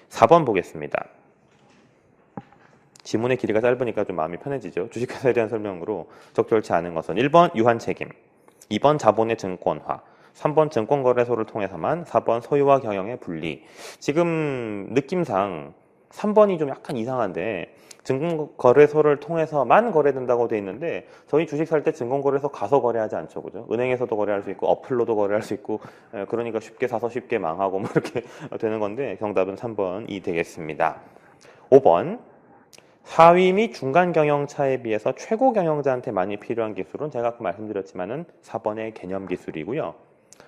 4번 보겠습니다. 지문의 길이가 짧으니까 좀 마음이 편해지죠. 주식회사에 대한 설명으로 적절치 않은 것은 1번 유한 책임, 2번 자본의 증권화, 3번 증권거래소를 통해서만, 4번 소유와 경영의 분리. 지금 느낌상 3번이 좀 약간 이상한데 증권거래소를 통해서만 거래된다고 돼 있는데 저희 주식 살 때 증권거래소 가서 거래하지 않죠. 그죠? 은행에서도 거래할 수 있고 어플로도 거래할 수 있고 그러니까 쉽게 사서 쉽게 망하고 뭐 이렇게 되는 건데 정답은 3번이 되겠습니다. 5번 하위 및 중간 경영차에 비해서 최고 경영자한테 많이 필요한 기술은 제가 아까 말씀드렸지만은 4번의 개념 기술이고요.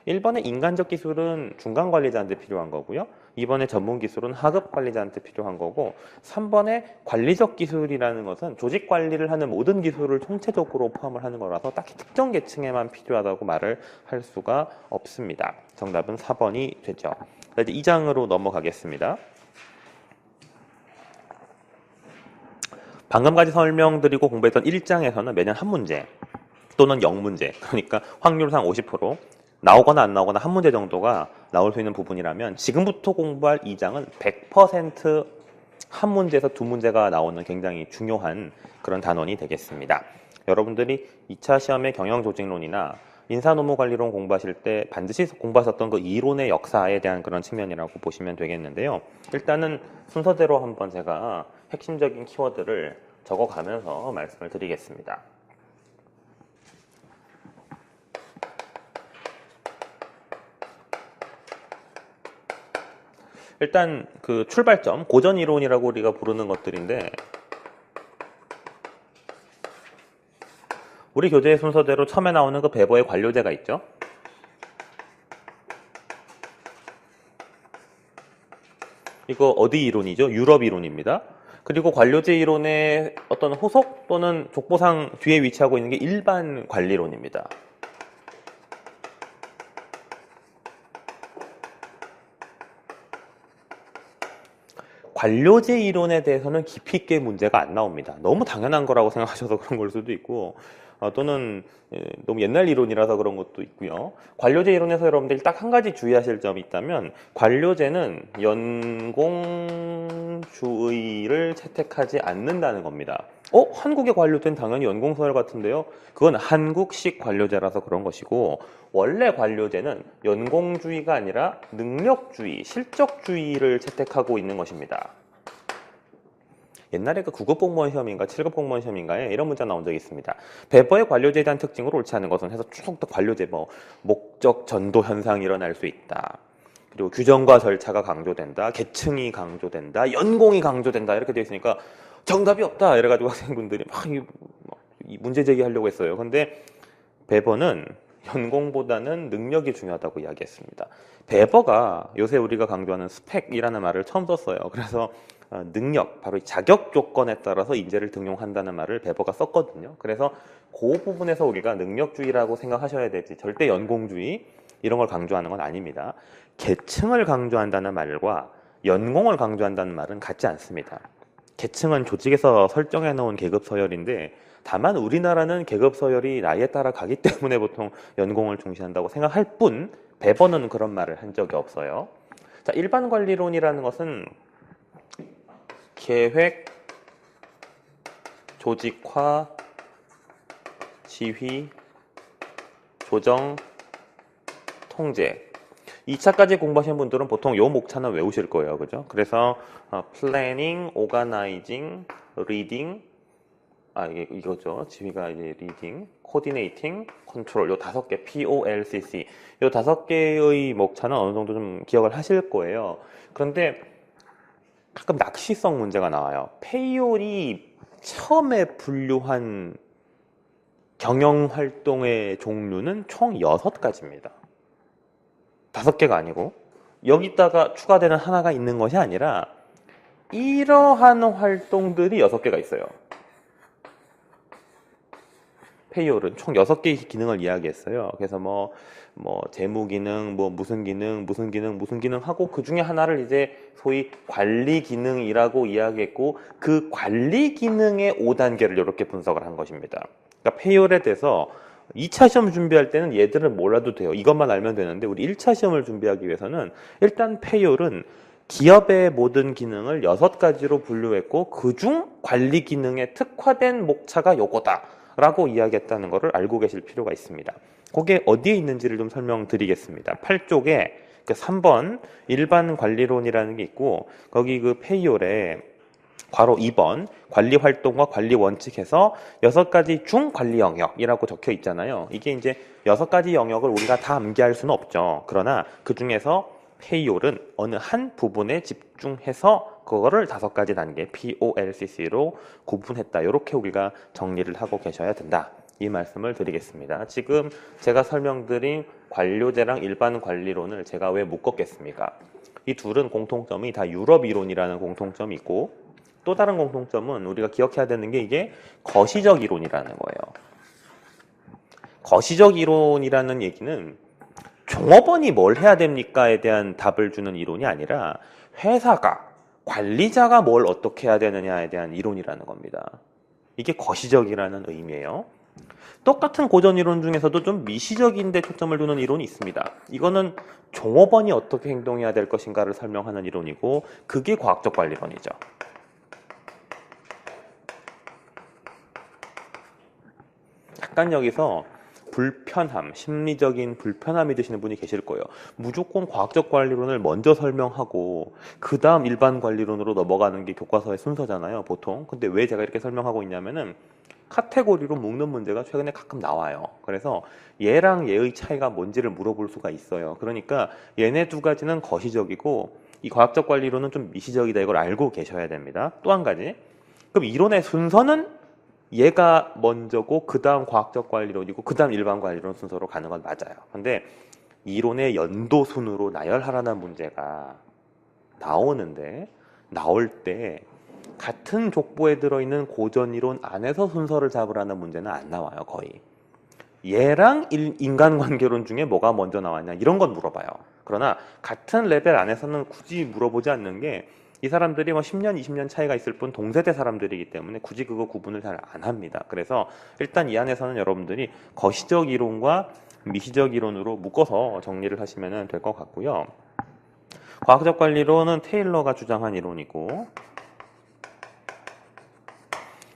1번의 인간적 기술은 중간 관리자한테 필요한 거고요. 2번의 전문 기술은 하급 관리자한테 필요한 거고 3번의 관리적 기술이라는 것은 조직 관리를 하는 모든 기술을 총체적으로 포함을 하는 거라서 딱히 특정 계층에만 필요하다고 말을 할 수가 없습니다. 정답은 4번이 되죠. 이제 2장으로 넘어가겠습니다. 방금까지 설명드리고 공부했던 1장에서는 매년 한 문제 또는 0문제, 그러니까 확률상 50% 나오거나 안 나오거나 한 문제 정도가 나올 수 있는 부분이라면 지금부터 공부할 2장은 100% 한 문제에서 두 문제가 나오는 굉장히 중요한 그런 단원이 되겠습니다. 여러분들이 2차 시험의 경영조직론이나 인사노무관리론 공부하실 때 반드시 공부하셨던 그 이론의 역사에 대한 그런 측면이라고 보시면 되겠는데요. 일단은 순서대로 한번 제가 핵심적인 키워드를 적어가면서 말씀을 드리겠습니다. 일단 그 출발점, 고전이론이라고 우리가 부르는 것들인데 우리 교재의 순서대로 처음에 나오는 그 베버의 관료제가 있죠. 이거 어디 이론이죠? 유럽 이론입니다. 그리고 관료제 이론의 어떤 후속 또는 족보상 뒤에 위치하고 있는 게 일반 관리론입니다. 관료제 이론에 대해서는 깊이 있게 문제가 안 나옵니다. 너무 당연한 거라고 생각하셔서 그런 걸 수도 있고 또는 너무 옛날 이론이라서 그런 것도 있고요. 관료제 이론에서 여러분들이 딱 한 가지 주의하실 점이 있다면 관료제는 연공주의를 채택하지 않는다는 겁니다. 한국의 관료제는 당연히 연공서열 같은데요. 그건 한국식 관료제라서 그런 것이고 원래 관료제는 연공주의가 아니라 능력주의, 실적주의를 채택하고 있는 것입니다. 옛날에 그 9급 공무원 시험인가 7급 공무원 시험인가에 이런 문자 나온 적이 있습니다. 베버의 관료제에 대한 특징으로 옳지 않은 것은 해서 쭉 또 관료제 목적 전도 현상이 일어날 수 있다. 그리고 규정과 절차가 강조된다. 계층이 강조된다. 연공이 강조된다. 이렇게 되어 있으니까 정답이 없다. 이래가지고 학생분들이 막 문제 제기하려고 했어요. 근데 베버는 연공보다는 능력이 중요하다고 이야기했습니다. 베버가 요새 우리가 강조하는 스펙이라는 말을 처음 썼어요. 그래서 능력, 바로 자격 조건에 따라서 인재를 등용한다는 말을 베버가 썼거든요. 그래서 그 부분에서 우리가 능력주의라고 생각하셔야 되지 절대 연공주의 이런 걸 강조하는 건 아닙니다. 계층을 강조한다는 말과 연공을 강조한다는 말은 같지 않습니다. 계층은 조직에서 설정해 놓은 계급 서열인데 다만 우리나라는 계급 서열이 나이에 따라 가기 때문에 보통 연공을 중시한다고 생각할 뿐 베버는 그런 말을 한 적이 없어요. 자, 일반 관리론이라는 것은 계획, 조직화, 지휘, 조정, 통제. 2차까지 공부하시는 분들은 보통 요 목차는 외우실 거예요. 그죠? 그래서 planning, organizing, leading, 이거죠. 지휘가 이제 leading, coordinating, control 요 5개 POLCC 요 5개의 목차는 어느 정도 좀 기억을 하실 거예요. 그런데 가끔 낚시성 문제가 나와요. 페이올이 처음에 분류한 경영활동의 종류는 총 6가지입니다. 5개가 아니고 여기다가 추가되는 하나가 있는 것이 아니라 이러한 활동들이 6개가 있어요. 페이올은 총 6개의 기능을 이야기했어요. 그래서 재무 기능, 무슨 기능 하고 그 중에 하나를 이제 소위 관리 기능이라고 이야기했고 그 관리 기능의 5단계를 이렇게 분석을 한 것입니다. 그러니까 페이올에 대해서 2차 시험 준비할 때는 얘들은 몰라도 돼요. 이것만 알면 되는데 우리 1차 시험을 준비하기 위해서는 일단 페이올은 기업의 모든 기능을 6가지로 분류했고 그중 관리 기능에 특화된 목차가 요거다 라고 이야기했다는 것을 알고 계실 필요가 있습니다. 그게 어디에 있는지를 좀 설명드리겠습니다. 8쪽에 그 3번 일반 관리론이라는 게 있고 거기 그 페이올에 괄호 2번 관리 활동과 관리 원칙에서 6가지 중 관리 영역이라고 적혀 있잖아요. 이게 이제 6가지 영역을 우리가 다 암기할 수는 없죠. 그러나 그 중에서 페이올은 어느 한 부분에 집중해서 그거를 5가지 단계 POLCC로 구분했다. 이렇게 우리가 정리를 하고 계셔야 된다. 이 말씀을 드리겠습니다. 지금 제가 설명드린 관료제랑 일반 관리론을 제가 왜 묶었겠습니까? 이 둘은 공통점이 다 유럽 이론이라는 공통점이 있고 또 다른 공통점은 우리가 기억해야 되는 게 이게 거시적 이론이라는 거예요. 거시적 이론이라는 얘기는 종업원이 뭘 해야 됩니까에 대한 답을 주는 이론이 아니라 회사가 관리자가 뭘 어떻게 해야 되느냐에 대한 이론이라는 겁니다. 이게 거시적이라는 의미예요. 똑같은 고전 이론 중에서도 좀 미시적인데 초점을 두는 이론이 있습니다. 이거는 종업원이 어떻게 행동해야 될 것인가를 설명하는 이론이고 그게 과학적 관리론이죠. 약간 여기서 불편함, 심리적인 불편함이 드시는 분이 계실 거예요. 무조건 과학적 관리론을 먼저 설명하고 그 다음 일반 관리론으로 넘어가는 게 교과서의 순서잖아요, 보통. 근데 왜 제가 이렇게 설명하고 있냐면은 카테고리로 묶는 문제가 최근에 가끔 나와요. 그래서 얘랑 얘의 차이가 뭔지를 물어볼 수가 있어요. 그러니까 얘네 2가지는 거시적이고 이 과학적 관리론은 좀 미시적이다. 이걸 알고 계셔야 됩니다. 또 한 가지. 그럼 이론의 순서는 얘가 먼저고 그 다음 과학적 관리론이고 그 다음 일반 관리론 순서로 가는 건 맞아요. 근데 이론의 연도 순으로 나열하라는 문제가 나오는데 나올 때 같은 족보에 들어있는 고전 이론 안에서 순서를 잡으라는 문제는 안 나와요. 거의. 얘랑 인간관계론 중에 뭐가 먼저 나왔냐 이런 건 물어봐요. 그러나 같은 레벨 안에서는 굳이 물어보지 않는 게 이 사람들이 뭐 10년, 20년 차이가 있을 뿐 동세대 사람들이기 때문에 굳이 그거 구분을 잘 안 합니다. 그래서 일단 이 안에서는 여러분들이 거시적 이론과 미시적 이론으로 묶어서 정리를 하시면 될 것 같고요. 과학적 관리론은 테일러가 주장한 이론이고,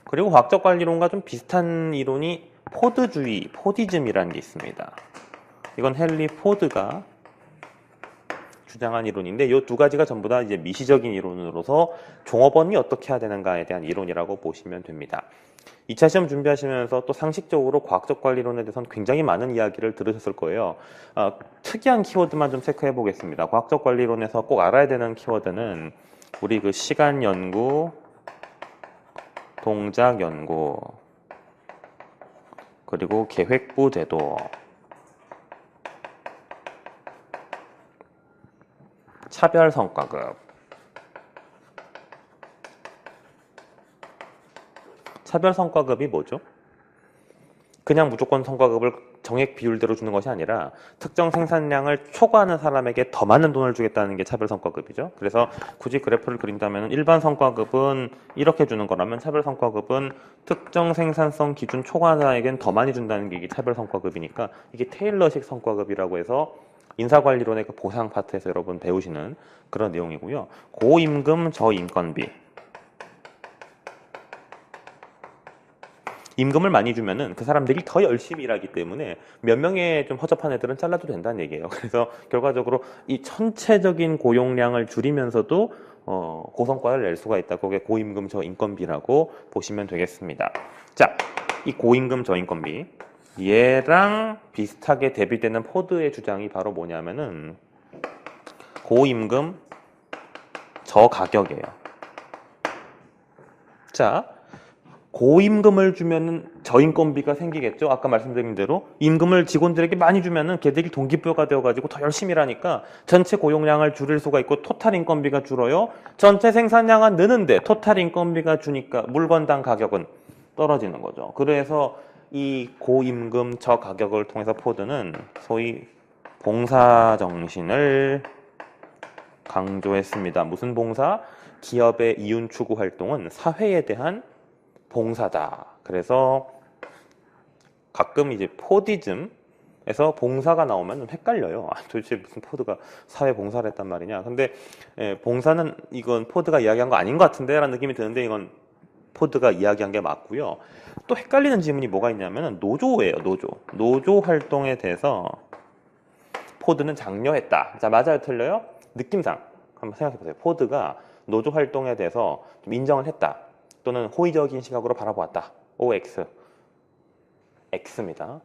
그리고 과학적 관리론과 좀 비슷한 이론이 포드주의, 포디즘이라는 게 있습니다. 이건 헨리 포드가 주장한 이론인데 이 두 가지가 전부 다 이제 미시적인 이론으로서 종업원이 어떻게 해야 되는가에 대한 이론이라고 보시면 됩니다. 2차 시험 준비하시면서 또 상식적으로 과학적 관리론에 대해서는 굉장히 많은 이야기를 들으셨을 거예요. 특이한 키워드만 좀 체크해 보겠습니다. 과학적 관리론에서 꼭 알아야 되는 키워드는 우리 그 시간 연구, 동작 연구, 그리고 계획부 제도, 차별 성과급. 차별 성과급이 뭐죠? 그냥 무조건 성과급을 정액 비율대로 주는 것이 아니라 특정 생산량을 초과하는 사람에게 더 많은 돈을 주겠다는 게 차별 성과급이죠. 그래서 굳이 그래프를 그린다면 일반 성과급은 이렇게 주는 거라면 차별 성과급은 특정 생산성 기준 초과자에겐 더 많이 준다는 게 이게 차별 성과급이니까 이게 테일러식 성과급이라고 해서 인사관리론의 그 보상 파트에서 여러분 배우시는 그런 내용이고요. 고임금 저인건비. 임금을 많이 주면은 그 사람들이 더 열심히 일하기 때문에 몇 명의 좀 허접한 애들은 잘라도 된다는 얘기예요. 그래서 결과적으로 이 전체적인 고용량을 줄이면서도 고성과를 낼 수가 있다. 그게 고임금 저인건비라고 보시면 되겠습니다. 자, 이 고임금 저인건비 얘랑 비슷하게 대비되는 포드의 주장이 바로 뭐냐면은 고임금 저가격이에요. 자, 고임금을 주면은 저인건비가 생기겠죠. 아까 말씀드린 대로 임금을 직원들에게 많이 주면은 걔들이 동기부여가 되어가지고 더 열심히 일하니까 전체 고용량을 줄일 수가 있고 토탈 인건비가 줄어요. 전체 생산량은 느는데 토탈 인건비가 주니까 물건당 가격은 떨어지는 거죠. 그래서 이 고임금 저가격을 통해서 포드는 소위 봉사 정신을 강조했습니다. 무슨 봉사? 기업의 이윤 추구 활동은 사회에 대한 봉사다. 그래서 가끔 이제 포디즘에서 봉사가 나오면 좀 헷갈려요. 도대체 무슨 포드가 사회 봉사를 했단 말이냐. 근데 봉사는 이건 포드가 이야기한 거 아닌 것 같은데 라는 느낌이 드는데 이건 포드가 이야기한 게 맞고요. 또 헷갈리는 지문이 뭐가 있냐면 노조예요. 노조 활동에 대해서 포드는 장려했다. 자, 맞아요, 틀려요? 느낌상 한번 생각해 보세요. 포드가 노조 활동에 대해서 좀 인정을 했다. 또는 호의적인 시각으로 바라보았다. OX. X입니다.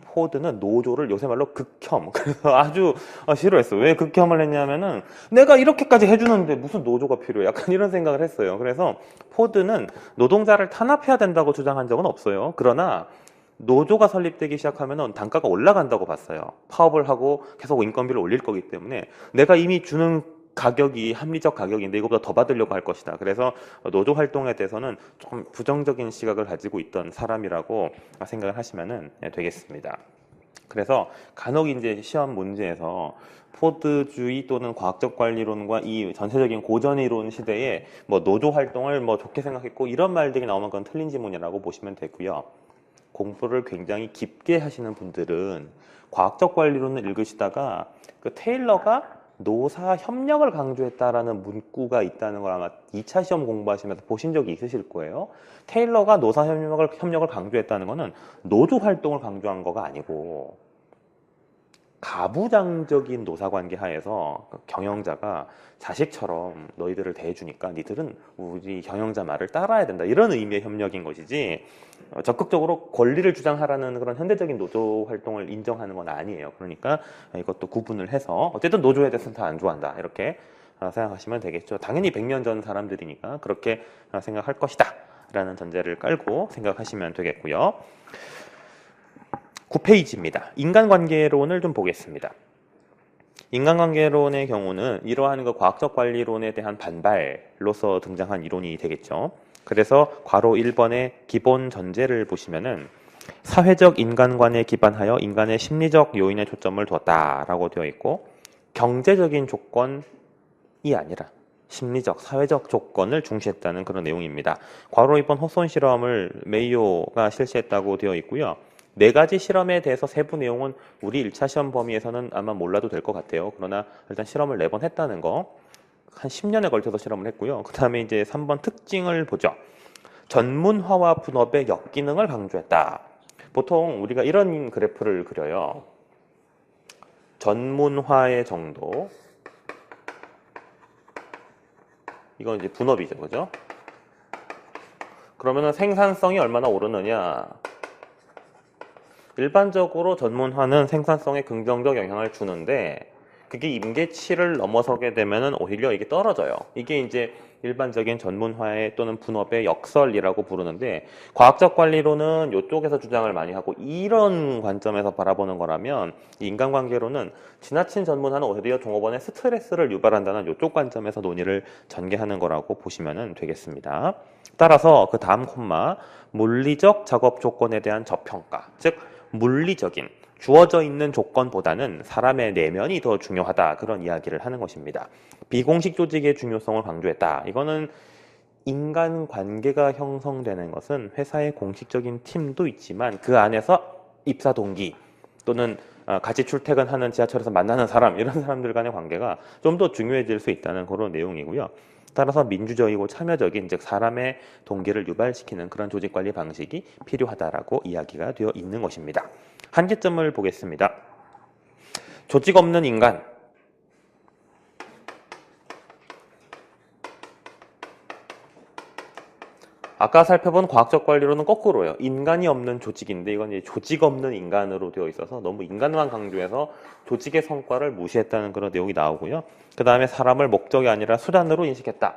포드는 노조를 요새 말로 극혐. 그래서 아주 싫어했어. 왜 극혐을 했냐면은 내가 이렇게까지 해주는데 무슨 노조가 필요해. 약간 이런 생각을 했어요. 그래서 포드는 노동자를 탄압해야 된다고 주장한 적은 없어요. 그러나 노조가 설립되기 시작하면 단가가 올라간다고 봤어요. 파업을 하고 계속 인건비를 올릴 거기 때문에 내가 이미 주는 가격이 합리적 가격인데 이거보다 더 받으려고 할 것이다. 그래서 노조 활동에 대해서는 조금 부정적인 시각을 가지고 있던 사람이라고 생각을 하시면 되겠습니다. 그래서 간혹 이제 시험 문제에서 포드주의 또는 과학적 관리론과 이 전체적인 고전 이론 시대에 뭐 노조 활동을 뭐 좋게 생각했고 이런 말들이 나오면 그건 틀린 지문이라고 보시면 되고요. 공부를 굉장히 깊게 하시는 분들은 과학적 관리론을 읽으시다가 그 테일러가 노사 협력을 강조했다라는 문구가 있다는 걸 아마 2차 시험 공부하시면서 보신 적이 있으실 거예요. 테일러가 노사 협력을 강조했다는 거는 노조 활동을 강조한 거가 아니고 가부장적인 노사관계 하에서 경영자가 자식처럼 너희들을 대해주니까 니들은 우리 경영자 말을 따라야 된다. 이런 의미의 협력인 것이지 적극적으로 권리를 주장하라는 그런 현대적인 노조 활동을 인정하는 건 아니에요. 그러니까 이것도 구분을 해서 어쨌든 노조에 대해서는 다 안 좋아한다. 이렇게 생각하시면 되겠죠. 당연히 100년 전 사람들이니까 그렇게 생각할 것이다. 라는 전제를 깔고 생각하시면 되겠고요. 9페이지입니다. 인간관계론을 좀 보겠습니다. 인간관계론의 경우는 이러한 그 과학적 관리론에 대한 반발로서 등장한 이론이 되겠죠. 그래서 괄호 1번의 기본 전제를 보시면은 사회적 인간관에 기반하여 인간의 심리적 요인에 초점을 두었다라고 되어 있고 경제적인 조건이 아니라 심리적, 사회적 조건을 중시했다는 그런 내용입니다. 과로 이번 호손 실험을 메이오가 실시했다고 되어 있고요. 4가지 실험에 대해서 세부 내용은 우리 1차 시험 범위에서는 아마 몰라도 될 것 같아요. 그러나 일단 실험을 4번 했다는 거, 한 10년에 걸쳐서 실험을 했고요. 그 다음에 이제 3번 특징을 보죠. 전문화와 분업의 역기능을 강조했다. 보통 우리가 이런 그래프를 그려요. 전문화의 정도, 이건 이제 분업이죠, 그죠? 그러면은 생산성이 얼마나 오르느냐? 일반적으로 전문화는 생산성에 긍정적 영향을 주는데 그게 임계치를 넘어서게 되면은 오히려 이게 떨어져요. 이게 이제 일반적인 전문화의 또는 분업의 역설이라고 부르는데 과학적 관리로는 이쪽에서 주장을 많이 하고 이런 관점에서 바라보는 거라면 인간관계로는 지나친 전문화는 오히려 종업원의 스트레스를 유발한다는 이쪽 관점에서 논의를 전개하는 거라고 보시면 되겠습니다. 따라서 그 다음 콤마 물리적 작업 조건에 대한 저평가, 즉 물리적인 주어져 있는 조건보다는 사람의 내면이 더 중요하다, 그런 이야기를 하는 것입니다. 비공식 조직의 중요성을 강조했다. 이거는 인간관계가 형성되는 것은 회사의 공식적인 팀도 있지만 그 안에서 입사 동기 또는 같이 출퇴근하는 지하철에서 만나는 사람, 이런 사람들 간의 관계가 좀 더 중요해질 수 있다는 그런 내용이고요. 따라서 민주적이고 참여적인, 즉 사람의 동기를 유발시키는 그런 조직관리 방식이 필요하다라고 이야기가 되어 있는 것입니다. 한계점을 보겠습니다. 조직 없는 인간. 아까 살펴본 과학적 관리로는 거꾸로요. 인간이 없는 조직인데 이건 이제 조직 없는 인간으로 되어 있어서 너무 인간만 강조해서 조직의 성과를 무시했다는 그런 내용이 나오고요. 그 다음에 사람을 목적이 아니라 수단으로 인식했다.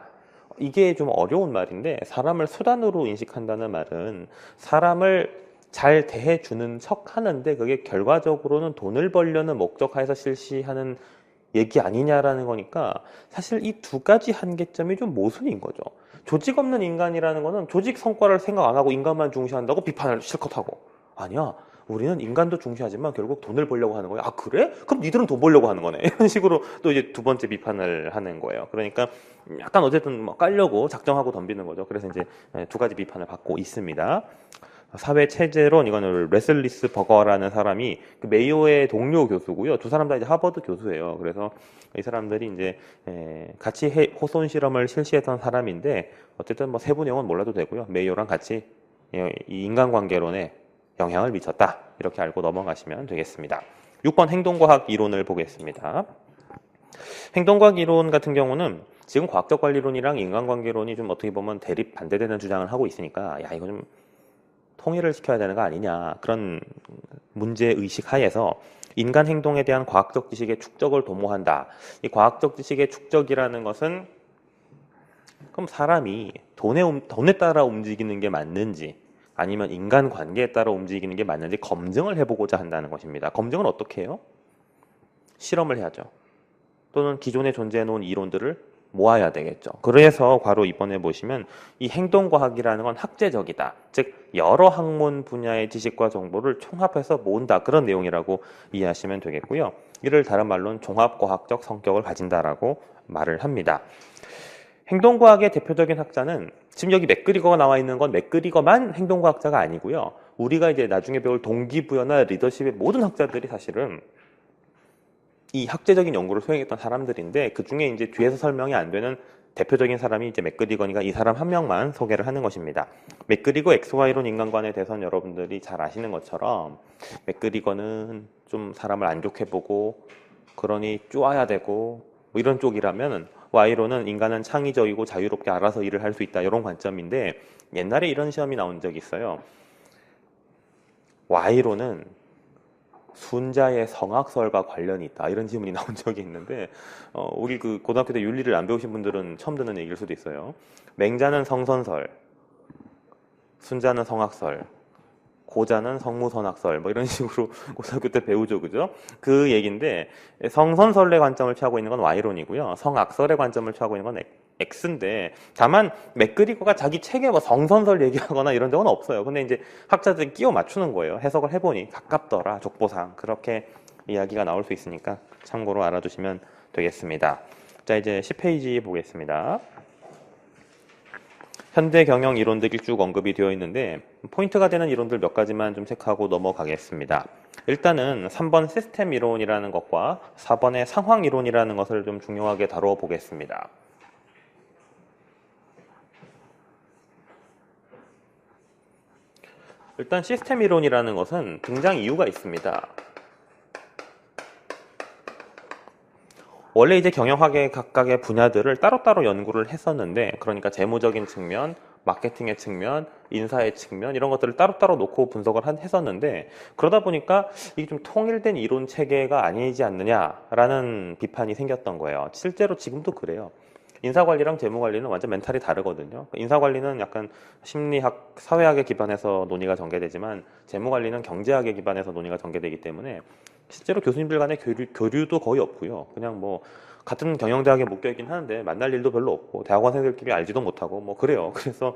이게 좀 어려운 말인데 사람을 수단으로 인식한다는 말은 사람을 잘 대해주는 척 하는데 그게 결과적으로는 돈을 벌려는 목적하에서 실시하는 얘기 아니냐라는 거니까 사실 이 2가지 한계점이 좀 모순인 거죠. 조직 없는 인간이라는 거는 조직 성과를 생각 안 하고 인간만 중시한다고 비판을 실컷 하고, 아니야, 우리는 인간도 중시하지만 결국 돈을 벌려고 하는 거야. 아 그래? 그럼 니들은 돈 벌려고 하는 거네. 이런 식으로 또 이제 2번째 비판을 하는 거예요. 그러니까 약간 어쨌든 뭐 깔려고 작정하고 덤비는 거죠. 그래서 이제 2가지 비판을 받고 있습니다. 사회 체제론, 이거는 레슬리스 버거라는 사람이 그 메이오의 동료 교수고요. 2 사람 다 이제 하버드 교수예요. 그래서 이 사람들이 이제 같이 호손 실험을 실시했던 사람인데 어쨌든 뭐 세부 내용은 몰라도 되고요. 메이오랑 같이 이 인간관계론에 영향을 미쳤다, 이렇게 알고 넘어가시면 되겠습니다. 6번 행동과학 이론을 보겠습니다. 행동과학 이론 같은 경우는 지금 과학적 관리론이랑 인간관계론이 좀 어떻게 보면 대립 반대되는 주장을 하고 있으니까 야 이거 좀 통일을 시켜야 되는 거 아니냐, 그런 문제의식 하에서 인간 행동에 대한 과학적 지식의 축적을 도모한다. 이 과학적 지식의 축적이라는 것은 그럼 사람이 돈에 따라 움직이는 게 맞는지 아니면 인간관계에 따라 움직이는 게 맞는지 검증을 해보고자 한다는 것입니다. 검증은 어떻게 해요? 실험을 해야죠. 또는 기존에 존재해 놓은 이론들을 모아야 되겠죠. 그래서 바로 이번에 보시면 이 행동과학이라는 건 학제적이다. 즉 여러 학문 분야의 지식과 정보를 총합해서 모은다, 그런 내용이라고 이해하시면 되겠고요. 이를 다른 말로는 종합과학적 성격을 가진다라고 말을 합니다. 행동과학의 대표적인 학자는 지금 여기 맥그리거가 나와 있는 건 맥그리거만 행동과학자가 아니고요. 우리가 이제 나중에 배울 동기부여나 리더십의 모든 학자들이 사실은 이 학제적인 연구를 수행했던 사람들인데 그 중에 이제 뒤에서 설명이 안 되는 대표적인 사람이 이제 맥그리거니까 이 사람 한 명만 소개를 하는 것입니다. 맥그리거 XY론 인간관에 대해서는 여러분들이 잘 아시는 것처럼 맥그리거는 좀 사람을 안 좋게 보고 그러니 쪼아야 되고 뭐 이런 쪽이라면 Y론은 인간은 창의적이고 자유롭게 알아서 일을 할 수 있다, 이런 관점인데 옛날에 이런 시험이 나온 적이 있어요. Y론은 순자의 성악설과 관련이 있다, 이런 질문이 나온 적이 있는데 우리 그 고등학교 때 윤리를 안 배우신 분들은 처음 듣는 얘기일 수도 있어요. 맹자는 성선설, 순자는 성악설, 고자는 성무선악설, 뭐 이런 식으로 고등학교 때 배우죠, 그죠? 그 얘기인데 성선설의 관점을 취하고 있는 건 Y론이고요. 성악설의 관점을 취하고 있는 건 X인데 다만 맥그리거가 자기 책에 뭐 성선설 얘기하거나 이런 적은 없어요. 근데 이제 학자들이 끼워 맞추는 거예요. 해석을 해보니 가깝더라, 족보상. 그렇게 이야기가 나올 수 있으니까 참고로 알아두시면 되겠습니다. 자, 이제 10페이지 보겠습니다. 현대 경영 이론들이 쭉 언급이 되어 있는데 포인트가 되는 이론들 몇 가지만 좀 체크하고 넘어가겠습니다. 일단은 3번 시스템 이론이라는 것과 4번의 상황 이론이라는 것을 좀 중요하게 다루어 보겠습니다. 일단 시스템 이론이라는 것은 등장 이유가 있습니다. 원래 이제 경영학의 각각의 분야들을 따로따로 연구를 했었는데, 그러니까 재무적인 측면, 마케팅의 측면, 인사의 측면 이런 것들을 따로따로 놓고 분석을 했었는데, 그러다 보니까 이게 좀 통일된 이론 체계가 아니지 않느냐라는 비판이 생겼던 거예요. 실제로 지금도 그래요. 인사관리랑 재무관리는 완전 멘탈이 다르거든요. 인사관리는 약간 심리학, 사회학에 기반해서 논의가 전개되지만 재무관리는 경제학에 기반해서 논의가 전개되기 때문에 실제로 교수님들 간의 교류도 거의 없고요. 그냥 뭐 같은 경영대학에 묶여 있긴 하는데 만날 일도 별로 없고 대학원생들끼리 알지도 못하고 뭐 그래요. 그래서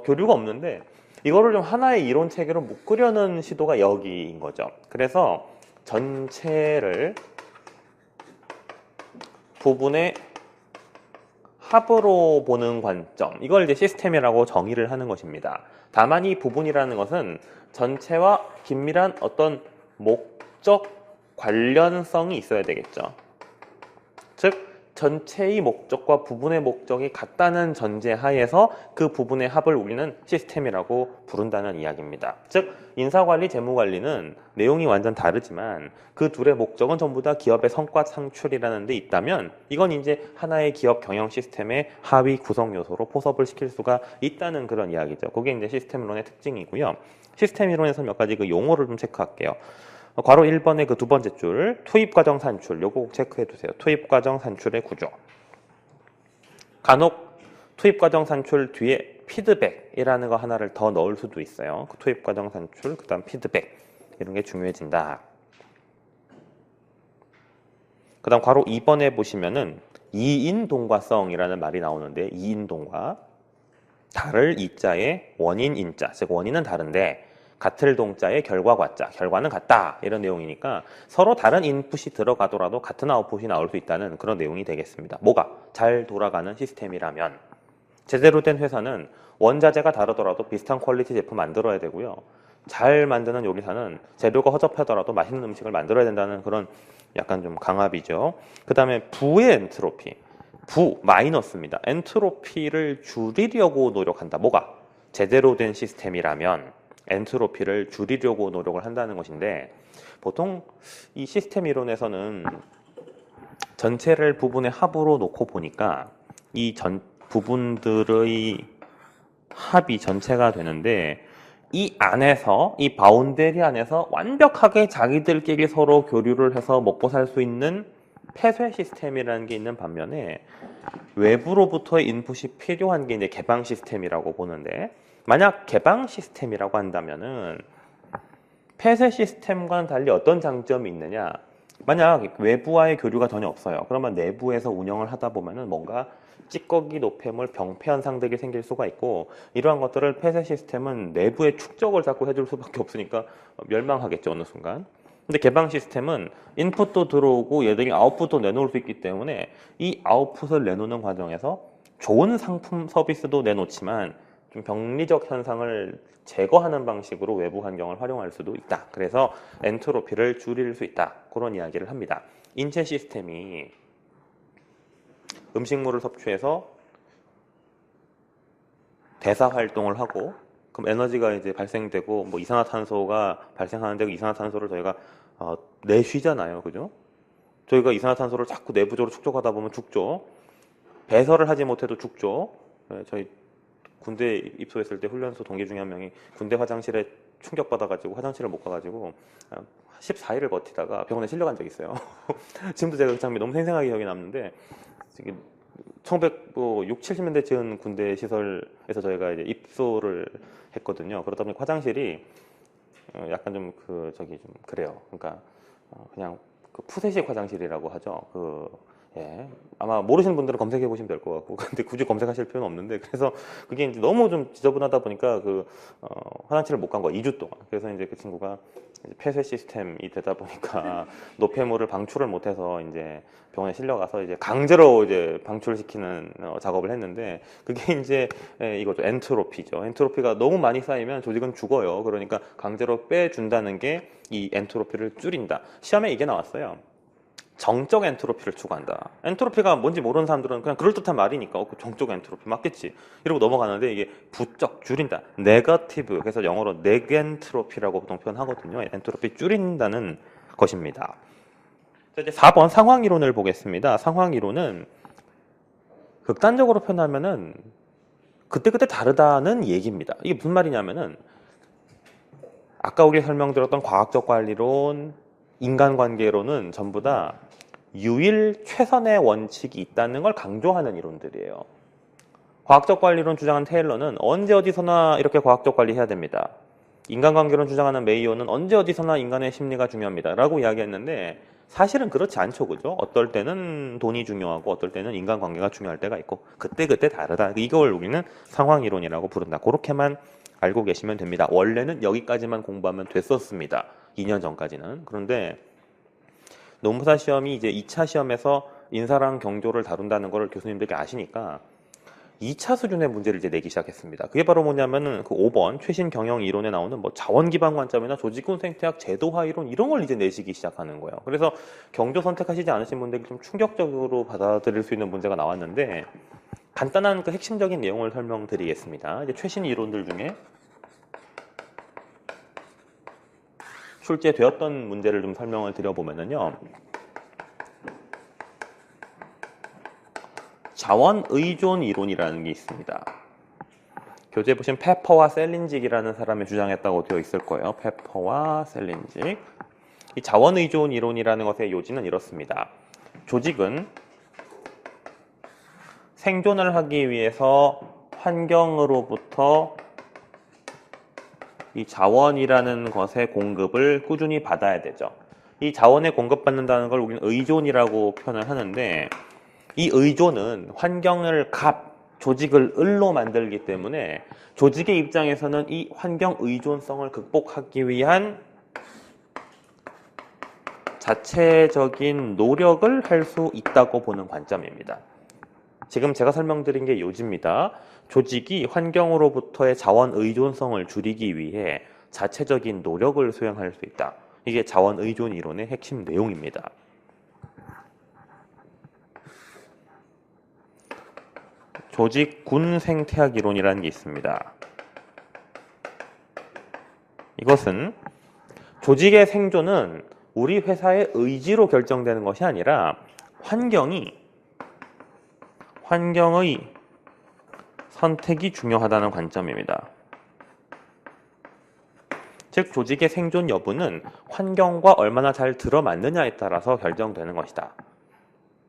교류가 없는데 이거를 좀 하나의 이론 체계로 묶으려는 시도가 여기인 거죠. 그래서 전체를 부분의 합으로 보는 관점, 이걸 이제 시스템이라고 정의를 하는 것입니다. 다만 이 부분이라는 것은 전체와 긴밀한 어떤 목적 관련성이 있어야 되겠죠. 즉 전체의 목적과 부분의 목적이 같다는 전제 하에서 그 부분의 합을 우리는 시스템이라고 부른다는 이야기입니다. 즉 인사관리, 재무관리는 내용이 완전 다르지만 그 둘의 목적은 전부 다 기업의 성과 창출이라는 데 있다면 이건 이제 하나의 기업 경영 시스템의 하위 구성 요소로 포섭을 시킬 수가 있다는 그런 이야기죠. 그게 이제 시스템론의 특징이고요. 시스템 이론에서 몇 가지 그 용어를 좀 체크할게요. 괄호 1번의 그 두 번째 줄, 투입과정 산출, 요거 꼭 체크해 두세요. 투입과정 산출의 구조. 간혹 투입과정 산출 뒤에 피드백이라는 거 하나를 더 넣을 수도 있어요. 그 투입과정 산출, 그 다음 피드백, 이런 게 중요해진다. 그 다음 괄호 2번에 보시면은 이인동과성이라는 말이 나오는데, 이인동과, 다를 이자의 원인 인자, 즉 원인은 다른데 같을 동자의 결과 과자, 결과는 같다, 이런 내용이니까 서로 다른 인풋이 들어가더라도 같은 아웃풋이 나올 수 있다는 그런 내용이 되겠습니다. 뭐가? 잘 돌아가는 시스템이라면. 제대로 된 회사는 원자재가 다르더라도 비슷한 퀄리티 제품 만들어야 되고요. 잘 만드는 요리사는 재료가 허접하더라도 맛있는 음식을 만들어야 된다는 그런 약간 좀 강압이죠. 그 다음에 부의 엔트로피, 마이너스입니다. 엔트로피를 줄이려고 노력한다. 뭐가? 제대로 된 시스템이라면 엔트로피를 줄이려고 노력을 한다는 것인데, 보통 이 시스템 이론에서는 전체를 부분의 합으로 놓고 보니까 이 부분들의 합이 전체가 되는데, 이 안에서, 이 바운더리 안에서 완벽하게 자기들끼리 서로 교류를 해서 먹고 살 수 있는 폐쇄 시스템이라는 게 있는 반면에 외부로부터의 인풋이 필요한 게 이제 개방 시스템이라고 보는데, 만약 개방 시스템이라고 한다면은 폐쇄 시스템과는 달리 어떤 장점이 있느냐? 만약 외부와의 교류가 전혀 없어요. 그러면 내부에서 운영을 하다 보면은 뭔가 찌꺼기, 노폐물, 병폐 현상들이 생길 수가 있고, 이러한 것들을 폐쇄 시스템은 내부의 축적을 자꾸 해줄 수밖에 없으니까 멸망하겠죠, 어느 순간. 근데 개방 시스템은 인풋도 들어오고 얘들이 아웃풋도 내놓을 수 있기 때문에 이 아웃풋을 내놓는 과정에서 좋은 상품, 서비스도 내놓지만 좀 병리적 현상을 제거하는 방식으로 외부 환경을 활용할 수도 있다. 그래서 엔트로피를 줄일 수 있다. 그런 이야기를 합니다. 인체 시스템이 음식물을 섭취해서 대사 활동을 하고, 그럼 에너지가 이제 발생되고 뭐 이산화탄소가 발생하는데 그 이산화탄소를 저희가 내쉬잖아요. 그죠? 저희가 이산화탄소를 자꾸 내부적으로 축적하다 보면 죽죠. 배설을 하지 못해도 죽죠. 네, 저희 군대 입소했을 때 훈련소 동기 중에 한 명이 군대 화장실에 충격받아가지고 화장실을 못 가가지고 14일을 버티다가 병원에 실려간 적이 있어요. 지금도 제가 그 장면이 너무 생생하게 기억이 남는데, 1960, 70년대 지은 군대 시설에서 저희가 이제 입소를 했거든요. 그러다 보니 화장실이 약간 좀 좀 그래요. 그러니까 그냥 그 푸세식 화장실이라고 하죠. 예, 아마 모르시는 분들은 검색해 보시면 될 것 같고, 근데 굳이 검색하실 필요는 없는데, 그래서 그게 이제 너무 좀 지저분하다 보니까 화장실을 못 간 거야, 2주 동안. 그래서 이제 그 친구가 이제 폐쇄 시스템이 되다 보니까 노폐물을 방출을 못해서 이제 병원에 실려가서 이제 강제로 이제 방출시키는 작업을 했는데, 그게 이제 이거죠, 엔트로피죠. 엔트로피가 너무 많이 쌓이면 조직은 죽어요. 그러니까 강제로 빼준다는 게 이 엔트로피를 줄인다. 시험에 이게 나왔어요. 정적 엔트로피를 추구한다. 엔트로피가 뭔지 모르는 사람들은 그냥 그럴듯한 말이니까 그 정적 엔트로피 맞겠지 이러고 넘어가는데, 이게 부쩍 줄인다. 네거티브, 그래서 영어로 네겐트로피라고 보통 표현하거든요. 엔트로피 줄인다는 것입니다. 자, 이제 4번 상황이론을 보겠습니다. 상황이론은 극단적으로 표현하면은 그때그때 다르다는 얘기입니다. 이게 무슨 말이냐면은 아까 우리 설명드렸던 과학적 관리론, 인간관계론은 전부 다 유일 최선의 원칙이 있다는 걸 강조하는 이론들이에요. 과학적 관리론 주장한 테일러는 언제 어디서나 이렇게 과학적 관리해야 됩니다. 인간관계론 주장하는 메이오는 언제 어디서나 인간의 심리가 중요합니다 라고 이야기했는데, 사실은 그렇지 않죠, 그죠? 어떨 때는 돈이 중요하고 어떨 때는 인간관계가 중요할 때가 있고 그때그때 다르다. 이걸 우리는 상황이론이라고 부른다. 그렇게만 알고 계시면 됩니다. 원래는 여기까지만 공부하면 됐었습니다, 2년 전까지는. 그런데 논문사 시험이 이제 2차 시험에서 인사랑 경조를 다룬다는 걸 교수님들이 아시니까 2차 수준의 문제를 이제 내기 시작했습니다. 그게 바로 뭐냐면은 그 5번 최신 경영 이론에 나오는 뭐 자원 기반 관점이나 조직군 생태학 제도화 이론 이런 걸 이제 내시기 시작하는 거예요. 그래서 경조 선택하시지 않으신 분들이 좀 충격적으로 받아들일 수 있는 문제가 나왔는데, 간단한 그 핵심적인 내용을 설명드리겠습니다. 이제 최신 이론들 중에 출제되었던 문제를 좀 설명을 드려보면은요, 자원 의존 이론이라는 게 있습니다. 교재에 보시면 페퍼와 셀린직이라는 사람이 주장했다고 되어 있을 거예요. 페퍼와 셀린직. 이 자원 의존 이론이라는 것의 요지는 이렇습니다. 조직은 생존을 하기 위해서 환경으로부터 이 자원이라는 것의 공급을 꾸준히 받아야 되죠. 이 자원에 공급받는다는 걸 우리는 의존이라고 표현을 하는데, 이 의존은 환경을 갑, 조직을 을로 만들기 때문에 조직의 입장에서는 이 환경 의존성을 극복하기 위한 자체적인 노력을 할 수 있다고 보는 관점입니다. 지금 제가 설명드린 게 요지입니다. 조직이 환경으로부터의 자원 의존성을 줄이기 위해 자체적인 노력을 수행할 수 있다. 이게 자원 의존 이론의 핵심 내용입니다. 조직 군 생태학 이론이라는 게 있습니다. 이것은 조직의 생존은 우리 회사의 의지로 결정되는 것이 아니라 환경의 선택이 중요하다는 관점입니다. 즉 조직의 생존 여부는 환경과 얼마나 잘 들어맞느냐에 따라서 결정되는 것이다.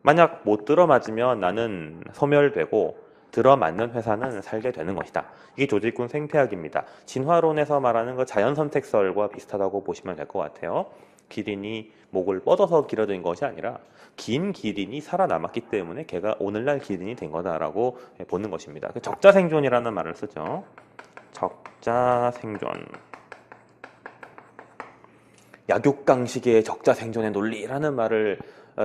만약 못 들어맞으면 나는 소멸되고 들어맞는 회사는 살게 되는 것이다. 이게 조직군 생태학입니다. 진화론에서 말하는 그 자연선택설과 비슷하다고 보시면 될 것 같아요. 기린이 목을 뻗어서 길어진 것이 아니라 긴 기린이 살아남았기 때문에 걔가 오늘날 기린이 된 거다라고 보는 것입니다. 적자생존이라는 말을 쓰죠. 적자생존. 약육강식의 적자생존의 논리라는 말을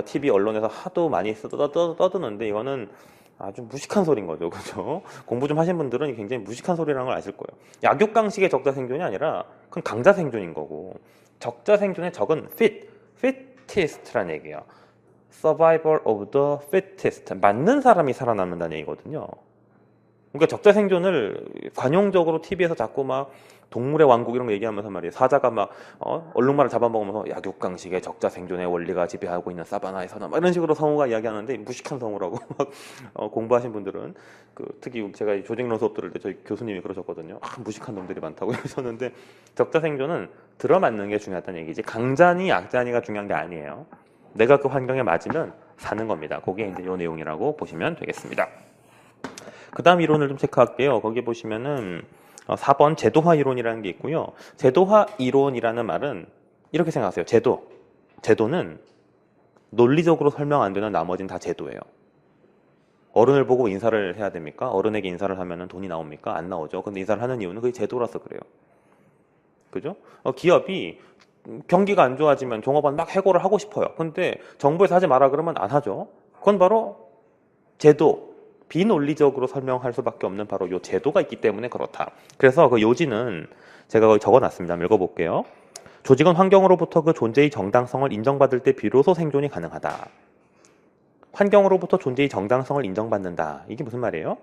TV 언론에서 하도 많이 떠드는데, 이거는 아주 무식한 소리인 거죠. 그죠? 공부 좀 하신 분들은 굉장히 무식한 소리라는 걸 아실 거예요. 약육강식의 적자생존이 아니라 그건 강자생존인 거고, 적자생존의 적은 fittest라는 얘기예요. survival of the fittest. 맞는 사람이 살아남는다는 얘기거든요. 그러니까 적자생존을 관용적으로 TV에서 자꾸 막 동물의 왕국 이런 거 얘기하면서 말이에요. 사자가 막 얼룩말을 잡아먹으면서 약육강식의 적자생존의 원리가 지배하고 있는 사바나에서는 막 이런 식으로 성우가 이야기하는데, 무식한 성우라고 막 공부하신 분들은 특히 제가 조직론 수업 들을 때 저희 교수님이 그러셨거든요. 무식한 놈들이 많다고 하셨는데, 적자생존은 들어맞는 게 중요하다는 얘기지 강자니 약자니가 중요한 게 아니에요. 내가 그 환경에 맞으면 사는 겁니다. 그게 이제 이 내용이라고 보시면 되겠습니다. 그 다음 이론을 좀 체크할게요. 거기 보시면은 4번 제도화 이론이라는 게 있고요. 제도화 이론이라는 말은 이렇게 생각하세요. 제도는 논리적으로 설명 안 되는 나머지는 다 제도예요. 어른을 보고 인사를 해야 됩니까? 어른에게 인사를 하면 돈이 나옵니까? 안 나오죠. 근데 인사를 하는 이유는 그게 제도라서 그래요. 그죠? 기업이 경기가 안 좋아지면 종업원 막 해고를 하고 싶어요. 근데 정부에서 하지 마라 그러면 안 하죠. 그건 바로 제도, 비논리적으로 설명할 수밖에 없는 바로 요 제도가 있기 때문에 그렇다. 그래서 그 요지는 제가 거기 적어놨습니다. 한번 읽어볼게요. 조직은 환경으로부터 그 존재의 정당성을 인정받을 때 비로소 생존이 가능하다. 환경으로부터 존재의 정당성을 인정받는다. 이게 무슨 말이에요?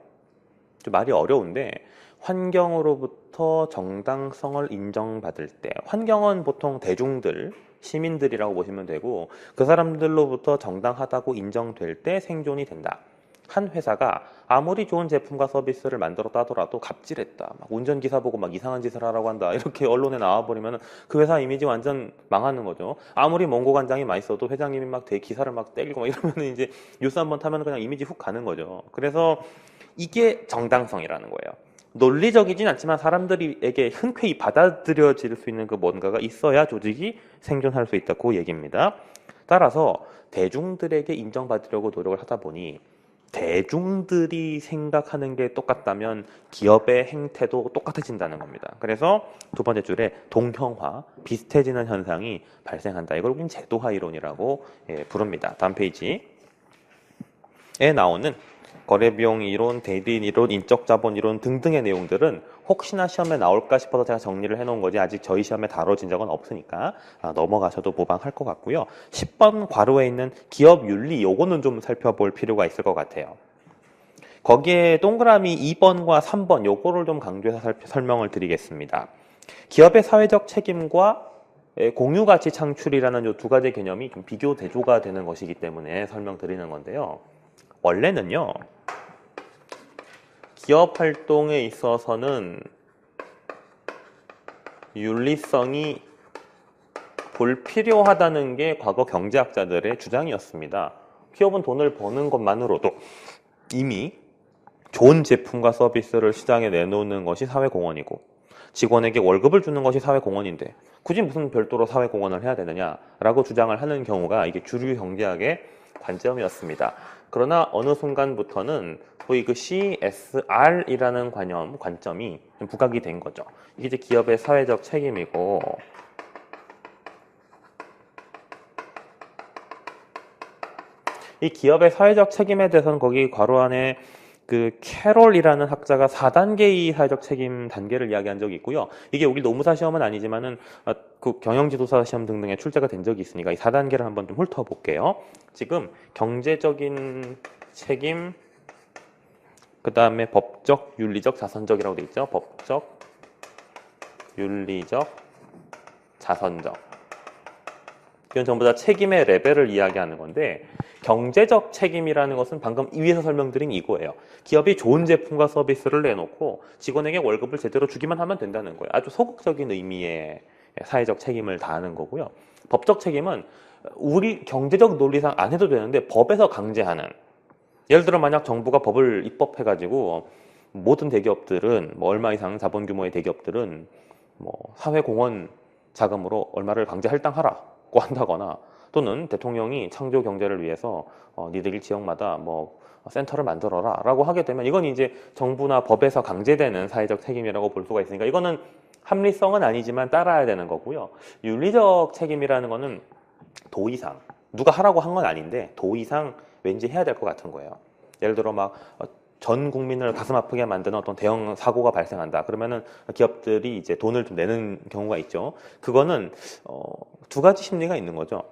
좀 말이 어려운데 환경으로부터 정당성을 인정받을 때, 환경은 보통 대중들, 시민들이라고 보시면 되고 그 사람들로부터 정당하다고 인정될 때 생존이 된다. 한 회사가 아무리 좋은 제품과 서비스를 만들었다 하더라도 갑질했다, 막 운전기사 보고 막 이상한 짓을 하라고 한다, 이렇게 언론에 나와버리면 그 회사 이미지 완전 망하는 거죠. 아무리 몽고간장이 맛있어도 회장님이 막 기사를 막 때리고 막 이러면 이제 뉴스 한번 타면 그냥 이미지 훅 가는 거죠. 그래서 이게 정당성이라는 거예요. 논리적이진 않지만 사람들에게 흔쾌히 받아들여질 수 있는 그 뭔가가 있어야 조직이 생존할 수 있다고 얘기입니다. 따라서 대중들에게 인정받으려고 노력을 하다 보니 대중들이 생각하는 게 똑같다면 기업의 행태도 똑같아진다는 겁니다. 그래서 두 번째 줄에 동형화, 비슷해지는 현상이 발생한다. 이걸 우리는 제도화 이론이라고 부릅니다. 다음 페이지에 나오는 거래비용 이론, 대리인 이론, 인적자본 이론 등등의 내용들은 혹시나 시험에 나올까 싶어서 제가 정리를 해놓은 거지 아직 저희 시험에 다뤄진 적은 없으니까 넘어가셔도 무방할 것 같고요. 10번 괄호에 있는 기업윤리, 요거는 좀 살펴볼 필요가 있을 것 같아요. 거기에 동그라미 2번과 3번 요거를 좀 강조해서 설명을 드리겠습니다. 기업의 사회적 책임과 공유가치 창출이라는 요 두 가지 개념이 좀 비교 대조가 되는 것이기 때문에 설명드리는 건데요. 원래는요, 기업 활동에 있어서는 윤리성이 불필요하다는 게 과거 경제학자들의 주장이었습니다. 기업은 돈을 버는 것만으로도 이미 좋은 제품과 서비스를 시장에 내놓는 것이 사회공헌이고 직원에게 월급을 주는 것이 사회공헌인데 굳이 무슨 별도로 사회공헌을 해야 되느냐라고 주장을 하는 경우가 이게 주류 경제학의 관점이었습니다. 그러나 어느 순간부터는 소위 그 CSR이라는 관점이 좀 부각이 된 거죠. 이게 이제 기업의 사회적 책임이고, 이 기업의 사회적 책임에 대해서는 거기 괄호 안에 그 캐롤이라는 학자가 4단계의 사회적 책임 단계를 이야기한 적이 있고요. 이게 우리 노무사 시험은 아니지만은 그 경영지도사 시험 등등에 출제가 된 적이 있으니까 이 4단계를 한번 좀 훑어볼게요. 지금 경제적인 책임, 그 다음에 법적, 윤리적, 자선적이라고 돼 있죠. 법적, 윤리적, 자선적. 이건 전부 다 책임의 레벨을 이야기하는 건데 경제적 책임이라는 것은 방금 위에서 설명드린 이거예요. 기업이 좋은 제품과 서비스를 내놓고 직원에게 월급을 제대로 주기만 하면 된다는 거예요. 아주 소극적인 의미의 사회적 책임을 다하는 거고요. 법적 책임은 우리 경제적 논리상 안 해도 되는데 법에서 강제하는, 예를 들어 만약 정부가 법을 입법해가지고 모든 대기업들은 뭐 얼마 이상 자본 규모의 대기업들은 뭐 사회공헌 자금으로 얼마를 강제 할당하라고 한다거나 또는 대통령이 창조 경제를 위해서 니들 지역마다 뭐 센터를 만들어라 라고 하게 되면 이건 이제 정부나 법에서 강제되는 사회적 책임이라고 볼 수가 있으니까 이거는 합리성은 아니지만 따라야 되는 거고요. 윤리적 책임이라는 거는 도의상 누가 하라고 한 건 아닌데 도의상 왠지 해야 될 것 같은 거예요. 예를 들어 막 전 국민을 가슴 아프게 만드는 어떤 대형 사고가 발생한다. 그러면은 기업들이 이제 돈을 좀 내는 경우가 있죠. 그거는 두 가지 심리가 있는 거죠.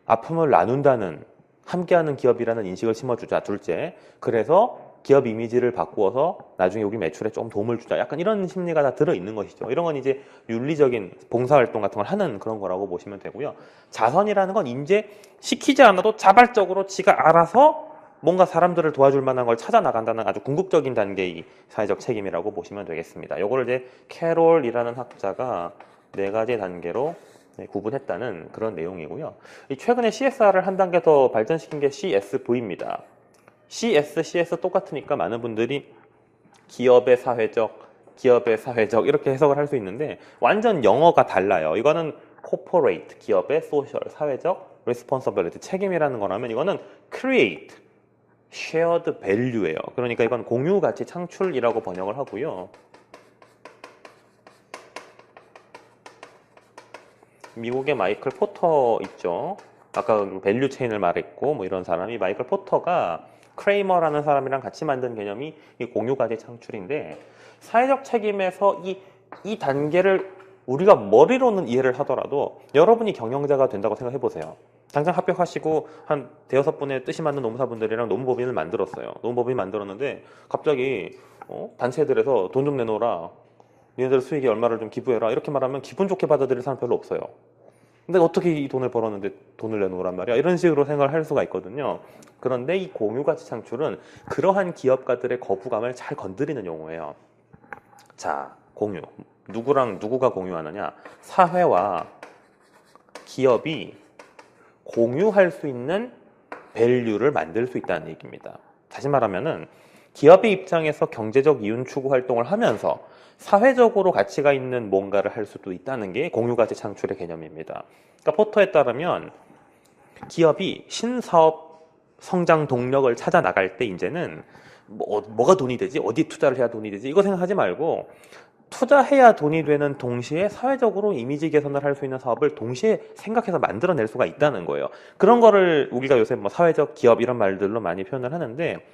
아픔을 나눈다는, 함께하는 기업이라는 인식을 심어주자. 둘째, 그래서 기업 이미지를 바꾸어서 나중에 우리 매출에 좀 도움을 주자. 약간 이런 심리가 다 들어있는 것이죠. 이런 건 이제 윤리적인 봉사활동 같은 걸 하는 그런 거라고 보시면 되고요. 자선이라는 건 이제 시키지 않아도 자발적으로 지가 알아서 뭔가 사람들을 도와줄 만한 걸 찾아 나간다는 아주 궁극적인 단계의 사회적 책임이라고 보시면 되겠습니다. 요거를 이제 캐롤이라는 학자가 4가지 단계로 구분했다는 그런 내용이고요. 최근에 CSR을 한 단계 더 발전시킨 게 CSV입니다. CS 똑같으니까 많은 분들이 기업의 사회적 이렇게 해석을 할 수 있는데 완전 영어가 달라요. 이거는 corporate, 기업의 social, 사회적, responsibility, 책임이라는 거라면 이거는 create, shared value예요. 그러니까 이건 공유 가치 창출이라고 번역을 하고요. 미국의 마이클 포터 있죠. 아까 밸류 체인을 말했고 뭐 이런 사람이 마이클 포터가 크레이머라는 사람이랑 같이 만든 개념이 이 공유 가치 창출인데 사회적 책임에서 이 단계를 우리가 머리로는 이해를 하더라도 여러분이 경영자가 된다고 생각해 보세요. 당장 합격하시고 한 대여섯 분의 뜻이 맞는 노무사분들이랑 노무법인을 만들었어요. 노무법인 만들었는데 갑자기 단체들에서 돈 좀 내놓으라. 니네들 수익이 얼마를 좀 기부해라. 이렇게 말하면 기분 좋게 받아들일 사람 별로 없어요. 근데 어떻게 이 돈을 벌었는데 돈을 내놓으란 말이야. 이런 식으로 생각을 할 수가 있거든요. 그런데 이 공유가치 창출은 그러한 기업가들의 거부감을 잘 건드리는 용어예요. 자, 공유. 누구랑 누구가 공유하느냐? 사회와 기업이 공유할 수 있는 밸류를 만들 수 있다는 얘기입니다. 다시 말하면은 기업의 입장에서 경제적 이윤 추구 활동을 하면서 사회적으로 가치가 있는 뭔가를 할 수도 있다는 게 공유가치 창출의 개념입니다. 그러니까 포터에 따르면 기업이 신사업 성장 동력을 찾아 나갈 때 이제는 뭐가 돈이 되지? 어디에 투자를 해야 돈이 되지? 이거 생각하지 말고 투자해야 돈이 되는 동시에 사회적으로 이미지 개선을 할 수 있는 사업을 동시에 생각해서 만들어낼 수가 있다는 거예요. 그런 거를 우리가 요새 뭐 사회적 기업 이런 말들로 많이 표현을 하는데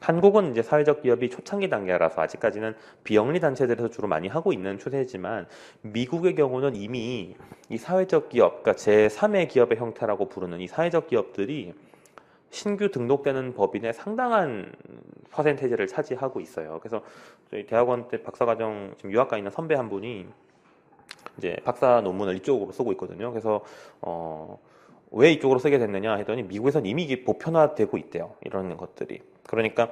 한국은 이제 사회적 기업이 초창기 단계라서 아직까지는 비영리 단체들에서 주로 많이 하고 있는 추세지만 미국의 경우는 이미 이 사회적 기업, 그러니까 제3의 기업의 형태라고 부르는 이 사회적 기업들이 신규 등록되는 법인의 상당한 퍼센테이지를 차지하고 있어요. 그래서 저희 대학원 때 박사과정 지금 유학가 있는 선배 한 분이 이제 박사 논문을 이쪽으로 쓰고 있거든요. 그래서 왜 이쪽으로 쓰게 됐느냐 했더니 미국에선 이미 이게 보편화되고 있대요. 이런 것들이. 그러니까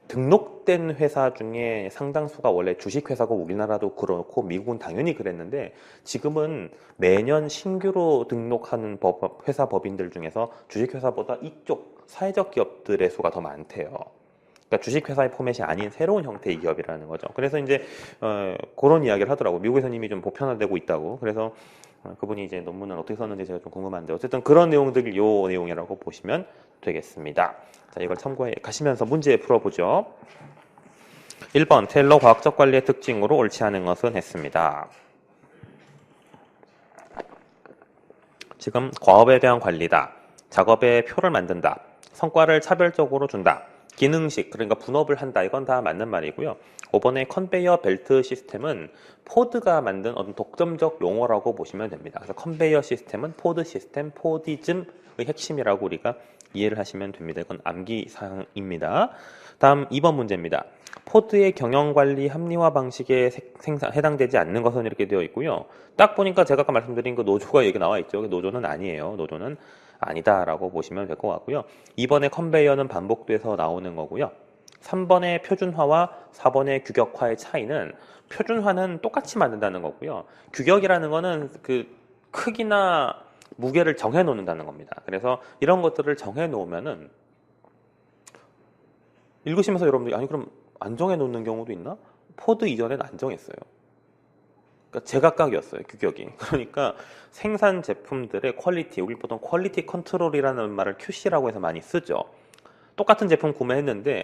등록된 회사 중에 상당수가 원래 주식회사고 우리나라도 그렇고 미국은 당연히 그랬는데 지금은 매년 신규로 등록하는 회사 법인들 중에서 주식회사보다 이쪽 사회적 기업들의 수가 더 많대요. 그러니까 주식회사의 포맷이 아닌 새로운 형태의 기업이라는 거죠. 그래서 이제 그런 이야기를 하더라고요. 미국에서는 이미 좀 보편화되고 있다고. 그래서 그분이 이제 논문을 어떻게 썼는지 제가 좀 궁금한데 어쨌든 그런 내용들이 요 내용이라고 보시면 되겠습니다. 자, 이걸 참고해 가시면서 문제 풀어보죠. 1번 테일러 과학적 관리의 특징으로 옳지 않은 것은 했습니다. 지금 과업에 대한 관리다. 작업의 표를 만든다. 성과를 차별적으로 준다. 기능식, 그러니까 분업을 한다. 이건 다 맞는 말이고요. 5번의 컨베이어 벨트 시스템은 포드가 만든 어떤 독점적 용어라고 보시면 됩니다. 그래서 컨베이어 시스템은 포드 시스템, 포디즘의 핵심이라고 우리가 이해를 하시면 됩니다. 이건 암기사항입니다. 다음 2번 문제입니다. 포드의 경영관리 합리화 방식에 해당되지 않는 것은 이렇게 되어 있고요. 딱 보니까 제가 아까 말씀드린 그 노조가 여기 나와 있죠. 노조는 아니에요. 노조는 아니다라고 보시면 될 것 같고요. 2번의 컨베이어는 반복돼서 나오는 거고요. 3번의 표준화와 4번의 규격화의 차이는 표준화는 똑같이 만든다는 거고요. 규격이라는 거는 그 크기나 무게를 정해 놓는다는 겁니다. 그래서 이런 것들을 정해 놓으면은 읽으시면서 여러분들이 아니 그럼 안 정해 놓는 경우도 있나? 포드 이전에는 안 정했어요. 그러니까 제각각이었어요, 규격이. 그러니까 생산 제품들의 퀄리티, 우리 보통 퀄리티 컨트롤이라는 말을 QC라고 해서 많이 쓰죠. 똑같은 제품 구매했는데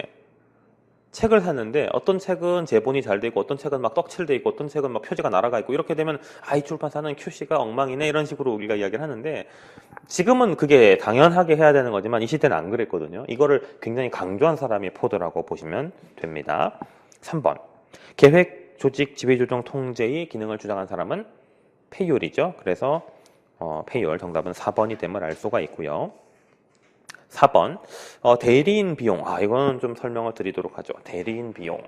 책을 샀는데 어떤 책은 제본이 잘 돼 있고 어떤 책은 막 떡칠돼 있고 어떤 책은 막 표지가 날아가 있고 이렇게 되면 이 출판사는 QC가 엉망이네 이런 식으로 우리가 이야기를 하는데 지금은 그게 당연하게 해야 되는 거지만 이 시대는 안 그랬거든요. 이거를 굉장히 강조한 사람이 포드라고 보시면 됩니다. 3번 계획, 조직, 지배조정, 통제의 기능을 주장한 사람은 페이올이죠. 그래서 페이올 정답은 4번이 됨을 알 수가 있고요. 4번 대리인 비용. 이거는 좀 설명을 드리도록 하죠. 대리인 비용.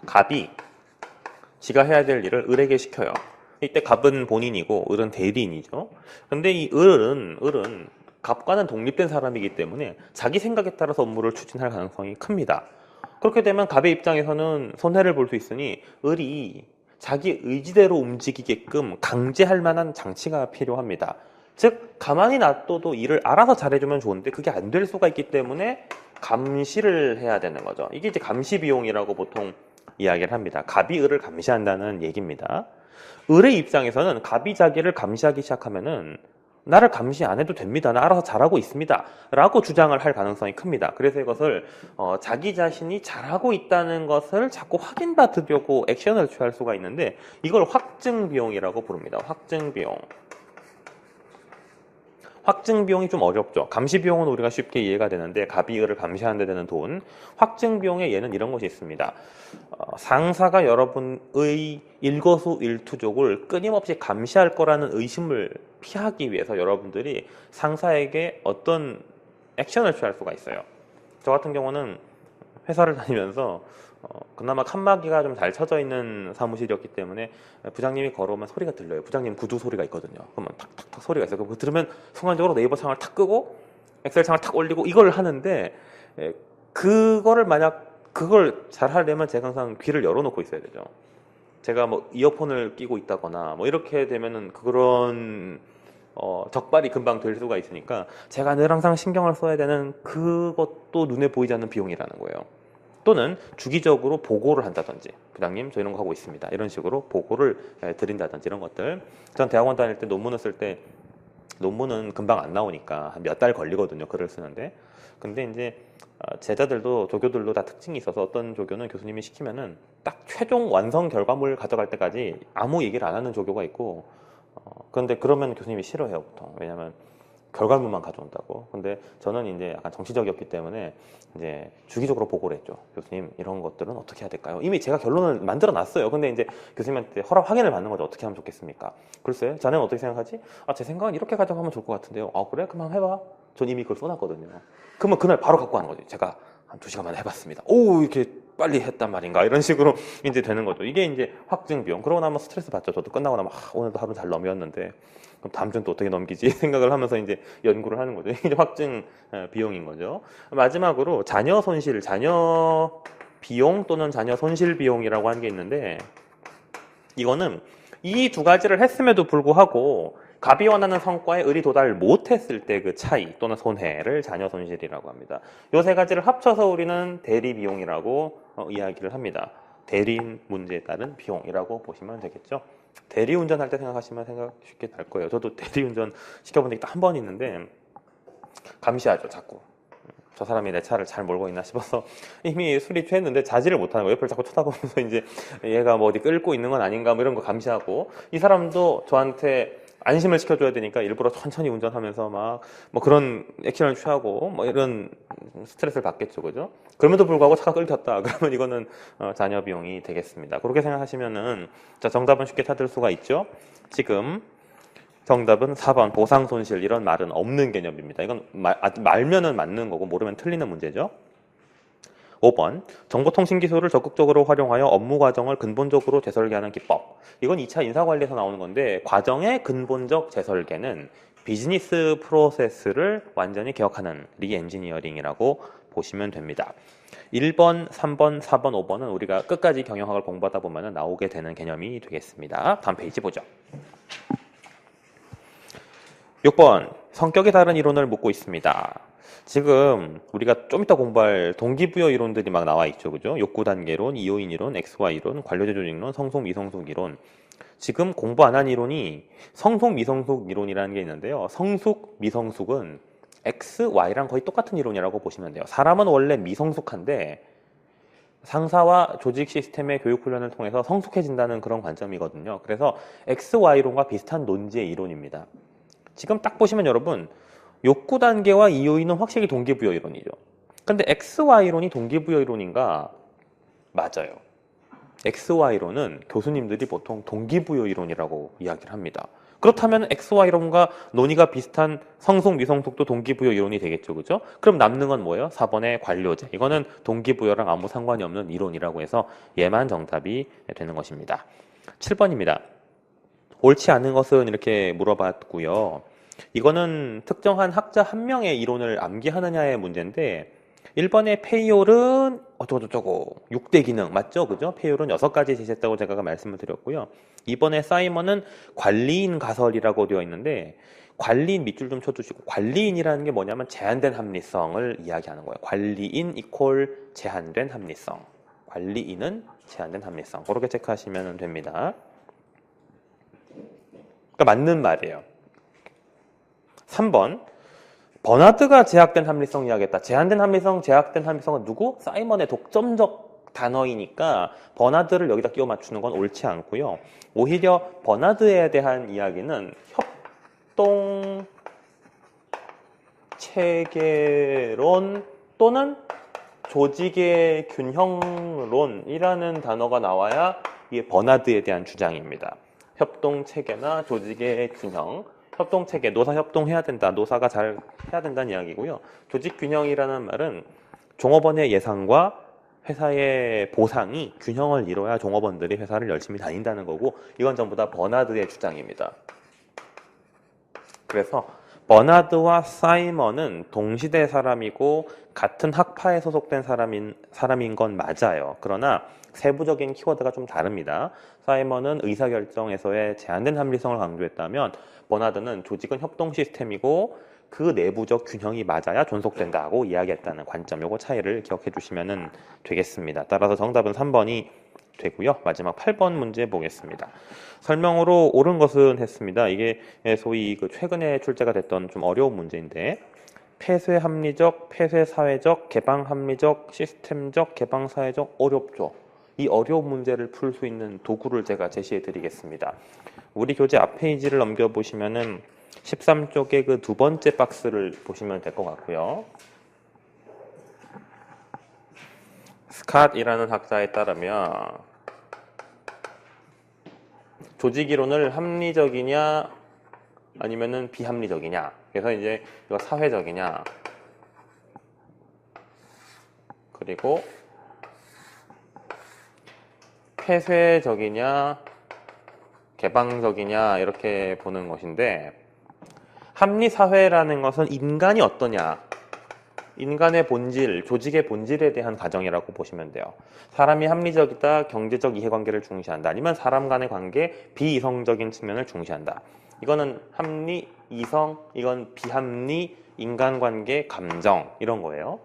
갑이 지가 해야 될 일을 을에게 시켜요. 이때 갑은 본인이고 을은 대리인이죠. 근데 이 을은 갑과는 독립된 사람이기 때문에 자기 생각에 따라서 업무를 추진할 가능성이 큽니다. 그렇게 되면 갑의 입장에서는 손해를 볼 수 있으니 을이 자기 의지대로 움직이게끔 강제할 만한 장치가 필요합니다. 즉 가만히 놔둬도 일을 알아서 잘해주면 좋은데 그게 안 될 수가 있기 때문에 감시를 해야 되는 거죠. 이게 이제 감시 비용이라고 보통 이야기를 합니다. 갑이 을을 감시한다는 얘기입니다. 을의 입장에서는 갑이 자기를 감시하기 시작하면은 나를 감시 안 해도 됩니다. 나 알아서 잘하고 있습니다. 라고 주장을 할 가능성이 큽니다. 그래서 이것을 자기 자신이 잘하고 있다는 것을 자꾸 확인받으려고 액션을 취할 수가 있는데 이걸 확증 비용이라고 부릅니다. 확증 비용. 확증 비용이 좀 어렵죠. 감시 비용은 우리가 쉽게 이해가 되는데 갑이 을을 감시하는 데 되는 돈. 확증 비용에 얘는 이런 것이 있습니다. 상사가 여러분의 일거수일투족을 끊임없이 감시할 거라는 의심을 피하기 위해서 여러분들이 상사에게 어떤 액션을 취할 수가 있어요. 저 같은 경우는 회사를 다니면서 그나마 칸막이가 좀 잘 쳐져 있는 사무실이었기 때문에 부장님이 걸어오면 소리가 들려요. 부장님 구두 소리가 있거든요. 그러면 탁탁탁 소리가 있어요. 그거 들으면 순간적으로 네이버 창을 탁 끄고 엑셀 창을 탁 올리고 이걸 하는데 그거를 만약 그걸 잘 하려면 제가 항상 귀를 열어놓고 있어야 되죠. 제가 뭐 이어폰을 끼고 있다거나 뭐 이렇게 되면은 그런 적발이 금방 될 수가 있으니까 제가 늘 항상 신경을 써야 되는 그것도 눈에 보이지 않는 비용이라는 거예요. 또는 주기적으로 보고를 한다든지 부장님 저 이런 거 하고 있습니다. 이런 식으로 보고를 드린다든지 이런 것들. 전 대학원 다닐 때 논문을 쓸 때 논문은 금방 안 나오니까 한 몇 달 걸리거든요. 글을 쓰는데. 근데 이제 제자들도 조교들도 다 특징이 있어서 어떤 조교는 교수님이 시키면은 딱 최종 완성 결과물 가져갈 때까지 아무 얘기를 안 하는 조교가 있고 그런데 그러면 교수님이 싫어해요 보통. 왜냐면 결과물만 가져온다고. 근데 저는 이제 약간 정치적이었기 때문에 이제 주기적으로 보고를 했죠. 교수님 이런 것들은 어떻게 해야 될까요? 이미 제가 결론을 만들어 놨어요. 근데 이제 교수님한테 허락 확인을 받는 거죠. 어떻게 하면 좋겠습니까? 글쎄 자네는 어떻게 생각하지? 제 생각은 이렇게 가져가면 좋을 것 같은데요. 그래? 그럼 한번 해봐. 전 이미 그걸 써놨거든요. 그러면 그날 바로 갖고 가는 거죠. 제가 한 2시간 만에 해봤습니다. 오 이렇게 빨리 했단 말인가 이런 식으로 이제 되는 거죠. 이게 이제 확증 비용. 그러고 나면 스트레스 받죠. 저도 끝나고 나면 오늘도 하루 잘 넘겼는데 그럼 다음 주는 또 어떻게 넘기지 생각을 하면서 이제 연구를 하는 거죠. 이게 확증 비용인 거죠. 마지막으로 자녀 손실, 자녀 비용 또는 자녀 손실 비용이라고 하는 게 있는데 이거는 이 두 가지를 했음에도 불구하고 갑이 원하는 성과에 을이 도달을 못했을 때 그 차이 또는 손해를 자녀 손실이라고 합니다. 이 세 가지를 합쳐서 우리는 대리 비용이라고 이야기를 합니다. 대리인 문제에 따른 비용이라고 보시면 되겠죠. 대리운전 할 때 생각하시면 생각 쉽게 날 거예요. 저도 대리운전 시켜본 적이 딱 한 번 있는데 감시하죠 자꾸. 저 사람이 내 차를 잘 몰고 있나 싶어서 이미 술이 취했는데 자지를 못하는 거예요. 옆을 자꾸 쳐다보면서 이제 얘가 뭐 어디 끌고 있는 건 아닌가 뭐 이런 거 감시하고 이 사람도 저한테 안심을 시켜줘야 되니까 일부러 천천히 운전하면서 막 뭐 그런 액션을 취하고 뭐 이런 스트레스를 받겠죠, 그죠? 그럼에도 불구하고 차가 끌렸다. 그러면 이거는 자녀 비용이 되겠습니다. 그렇게 생각하시면은 자 정답은 쉽게 찾을 수가 있죠. 지금 정답은 4번 보상 손실 이런 말은 없는 개념입니다. 이건 말면은 맞는 거고 모르면 틀리는 문제죠. 5번 정보통신기술을 적극적으로 활용하여 업무 과정을 근본적으로 재설계하는 기법. 이건 2차 인사관리에서 나오는 건데 과정의 근본적 재설계는 비즈니스 프로세스를 완전히 개혁하는 리엔지니어링이라고 보시면 됩니다. 1번, 3번, 4번, 5번은 우리가 끝까지 경영학을 공부하다 보면 나오게 되는 개념이 되겠습니다. 다음 페이지 보죠. 6번 성격이 다른 이론을 묻고 있습니다. 지금 우리가 좀 이따 공부할 동기부여 이론들이 막 나와 있죠. 그죠? 욕구단계론, 이요인 이론, XY 이론, 관료제 조직론, 성속, 미성속 이론. 지금 공부 안 한 이론이 성속, 미성속 이론이라는 게 있는데요. 성숙, 미성숙은 X, Y랑 거의 똑같은 이론이라고 보시면 돼요. 사람은 원래 미성숙한데 상사와 조직 시스템의 교육 훈련을 통해서 성숙해진다는 그런 관점이거든요. 그래서 X, Y론과 비슷한 논지의 이론입니다. 지금 딱 보시면 여러분 욕구 단계와 이요인은 확실히 동기부여 이론이죠. 근데 XY론이 동기부여 이론인가? 맞아요. XY론은 교수님들이 보통 동기부여 이론이라고 이야기를 합니다. 그렇다면 XY론과 논의가 비슷한 성속, 미성속도 동기부여 이론이 되겠죠. 그죠? 그럼 남는 건 뭐예요? 4번의 관료제. 이거는 동기부여랑 아무 상관이 없는 이론이라고 해서 얘만 정답이 되는 것입니다. 7번입니다. 옳지 않은 것은 이렇게 물어봤고요. 이거는 특정한 학자 한 명의 이론을 암기하느냐의 문제인데 1번의 페이올은 어쩌고저쩌고 6대 기능 맞죠? 그죠? 페이올은 6가지 제시했다고 제가 말씀을 드렸고요. 2번의 사이먼은 관리인 가설이라고 되어 있는데 관리인 밑줄 좀 쳐주시고, 관리인이라는 게 뭐냐면 제한된 합리성을 이야기하는 거예요. 관리인 이퀄 제한된 합리성. 관리인은 제한된 합리성. 그렇게 체크하시면 됩니다. 그러니까 맞는 말이에요. 3번. 버나드가 제약된 합리성 이야기했다. 제한된 합리성, 제약된 합리성은 누구? 사이먼의 독점적 단어이니까 버나드를 여기다 끼워 맞추는 건 옳지 않고요. 오히려 버나드에 대한 이야기는 협동 체계론 또는 조직의 균형론이라는 단어가 나와야 이게 버나드에 대한 주장입니다. 협동 체계나 조직의 균형. 협동 체계, 노사 협동해야 된다. 노사가 잘 해야 된다는 이야기고요. 조직 균형이라는 말은 종업원의 예상과 회사의 보상이 균형을 이뤄야 종업원들이 회사를 열심히 다닌다는 거고, 이건 전부 다 버나드의 주장입니다. 그래서 버나드와 사이먼은 동시대 사람이고 같은 학파에 소속된 사람인 건 맞아요. 그러나 세부적인 키워드가 좀 다릅니다. 사이먼은 의사결정에서의 제한된 합리성을 강조했다면 버나드는 조직은 협동 시스템이고 그 내부적 균형이 맞아야 존속된다고 이야기했다는 관점, 요거 차이를 기억해 주시면 되겠습니다. 따라서 정답은 3번이 되고요. 마지막 8번 문제 보겠습니다. 설명으로 옳은 것은 했습니다. 이게 소위 최근에 출제가 됐던 좀 어려운 문제인데, 폐쇄 합리적, 폐쇄 사회적, 개방 합리적, 시스템적, 개방 사회적 어렵죠. 이 어려운 문제를 풀 수 있는 도구를 제가 제시해 드리겠습니다. 우리 교재 앞 페이지를 넘겨보시면은 13쪽의 그 두 번째 박스를 보시면 될 것 같고요. 스캇이라는 학자에 따르면 조직이론을 합리적이냐 아니면은 비합리적이냐, 그래서 이제 이거 사회적이냐 그리고 폐쇄적이냐 개방적이냐 이렇게 보는 것인데, 합리사회라는 것은 인간이 어떠냐, 인간의 본질, 조직의 본질에 대한 가정이라고 보시면 돼요. 사람이 합리적이다, 경제적 이해관계를 중시한다, 아니면 사람 간의 관계, 비이성적인 측면을 중시한다. 이거는 합리, 이성, 이건 비합리, 인간관계, 감정 이런 거예요.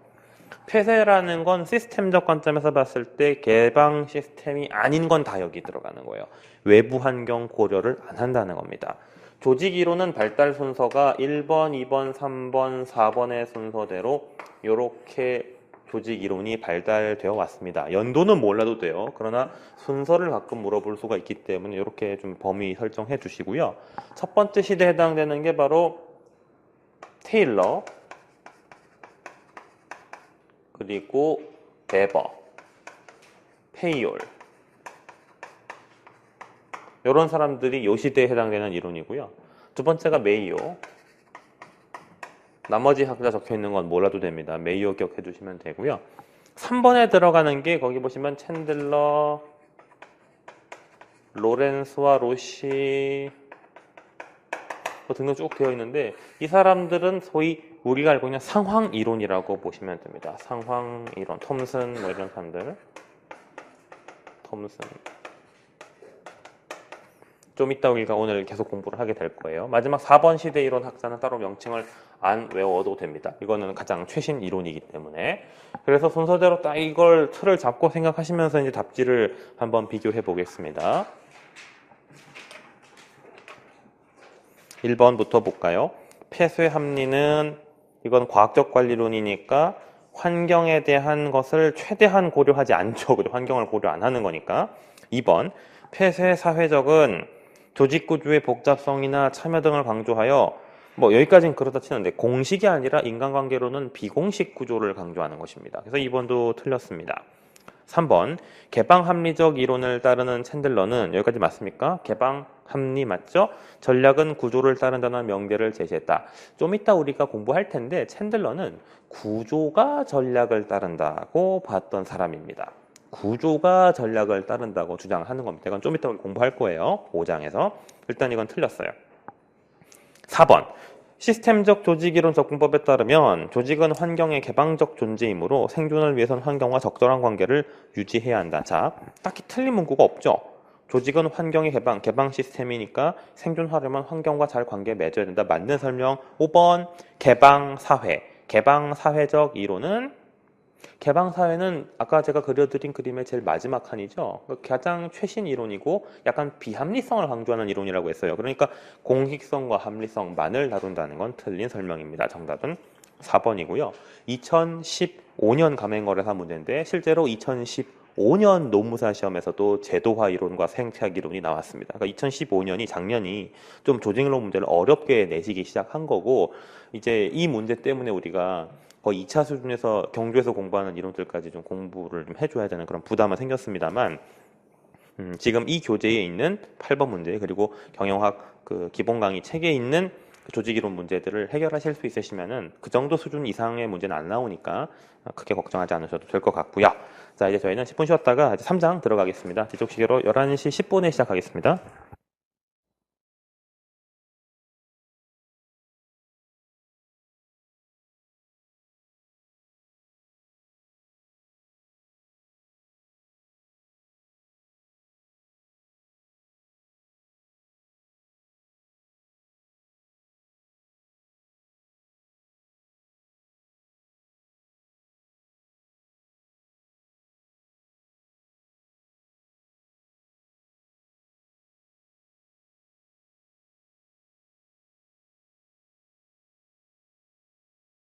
폐쇄라는 건 시스템적 관점에서 봤을 때 개방 시스템이 아닌 건 다 여기 들어가는 거예요. 외부 환경 고려를 안 한다는 겁니다. 조직이론은 발달 순서가 1번, 2번, 3번, 4번의 순서대로 이렇게 조직이론이 발달되어 왔습니다. 연도는 몰라도 돼요. 그러나 순서를 가끔 물어볼 수가 있기 때문에 이렇게 좀 범위 설정해 주시고요. 첫 번째 시대에 해당되는 게 바로 테일러, 그리고 베버, 페이올, 이런 사람들이 이 시대에 해당되는 이론이고요. 두 번째가 메이오. 나머지 학자 적혀 있는 건 몰라도 됩니다. 메이오 기억해 주시면 되고요. 3번에 들어가는 게 거기 보시면 챈들러, 로렌스와 로시 등등 쭉 되어 있는데, 이 사람들은 소위 우리가 알고 있는 상황 이론이라고 보시면 됩니다. 상황 이론, 톰슨 뭐 이런 사람들. 톰슨. 좀 이따 우리가 오늘 계속 공부를 하게 될 거예요. 마지막 4번 시대 이론 학자는 따로 명칭을 안 외워도 됩니다. 이거는 가장 최신 이론이기 때문에. 그래서 순서대로 딱 이걸 틀을 잡고 생각하시면서 이제 답지를 한번 비교해 보겠습니다. 1번부터 볼까요? 폐쇄 합리는 이건 과학적 관리론이니까 환경에 대한 것을 최대한 고려하지 않죠. 환경을 고려 안 하는 거니까. 2번 폐쇄 사회적은 조직 구조의 복잡성이나 참여 등을 강조하여, 뭐 여기까지는 그렇다 치는데 공식이 아니라 인간관계로는 비공식 구조를 강조하는 것입니다. 그래서 2번도 틀렸습니다. 3번 개방 합리적 이론을 따르는 챈들러는, 여기까지 맞습니까? 개방 합리 맞죠? 전략은 구조를 따른다는 명제를 제시했다. 좀 이따 우리가 공부할 텐데 챈들러는 구조가 전략을 따른다고 봤던 사람입니다. 구조가 전략을 따른다고 주장하는 겁니다. 이건 좀 이따 공부할 거예요. 5장에서. 일단 이건 틀렸어요. 4번 시스템적 조직이론 접근법에 따르면 조직은 환경의 개방적 존재이므로 생존을 위해서는 환경과 적절한 관계를 유지해야 한다. 자, 딱히 틀린 문구가 없죠. 조직은 환경의 개방 시스템이니까 생존하려면 환경과 잘 관계 맺어야 된다. 맞는 설명. 5번 개방사회적 이론은 개방사회는 아까 제가 그려드린 그림의 제일 마지막 칸이죠. 가장 최신 이론이고 약간 비합리성을 강조하는 이론이라고 했어요. 그러니까 공익성과 합리성만을 다룬다는 건 틀린 설명입니다. 정답은 4번이고요. 2015년 가맹거래사 문제인데 실제로 2015년 노무사 시험에서도 제도화 이론과 생태학 이론이 나왔습니다. 그러니까 2015년이 작년이 좀 조직론 문제를 어렵게 내시기 시작한 거고 이제 이 문제 때문에 우리가 거의 2차 수준에서 경주에서 공부하는 이론들까지 좀 공부를 좀 해줘야 되는 그런 부담은 생겼습니다만 지금 이 교재에 있는 8번 문제 그리고 경영학 그 기본 강의 책에 있는 그 조직이론 문제들을 해결하실 수 있으시면은 그 정도 수준 이상의 문제는 안 나오니까 크게 걱정하지 않으셔도 될 것 같고요. 자, 이제 저희는 10분 쉬었다가 이제 3장 들어가겠습니다. 지속시계로 11시 10분에 시작하겠습니다.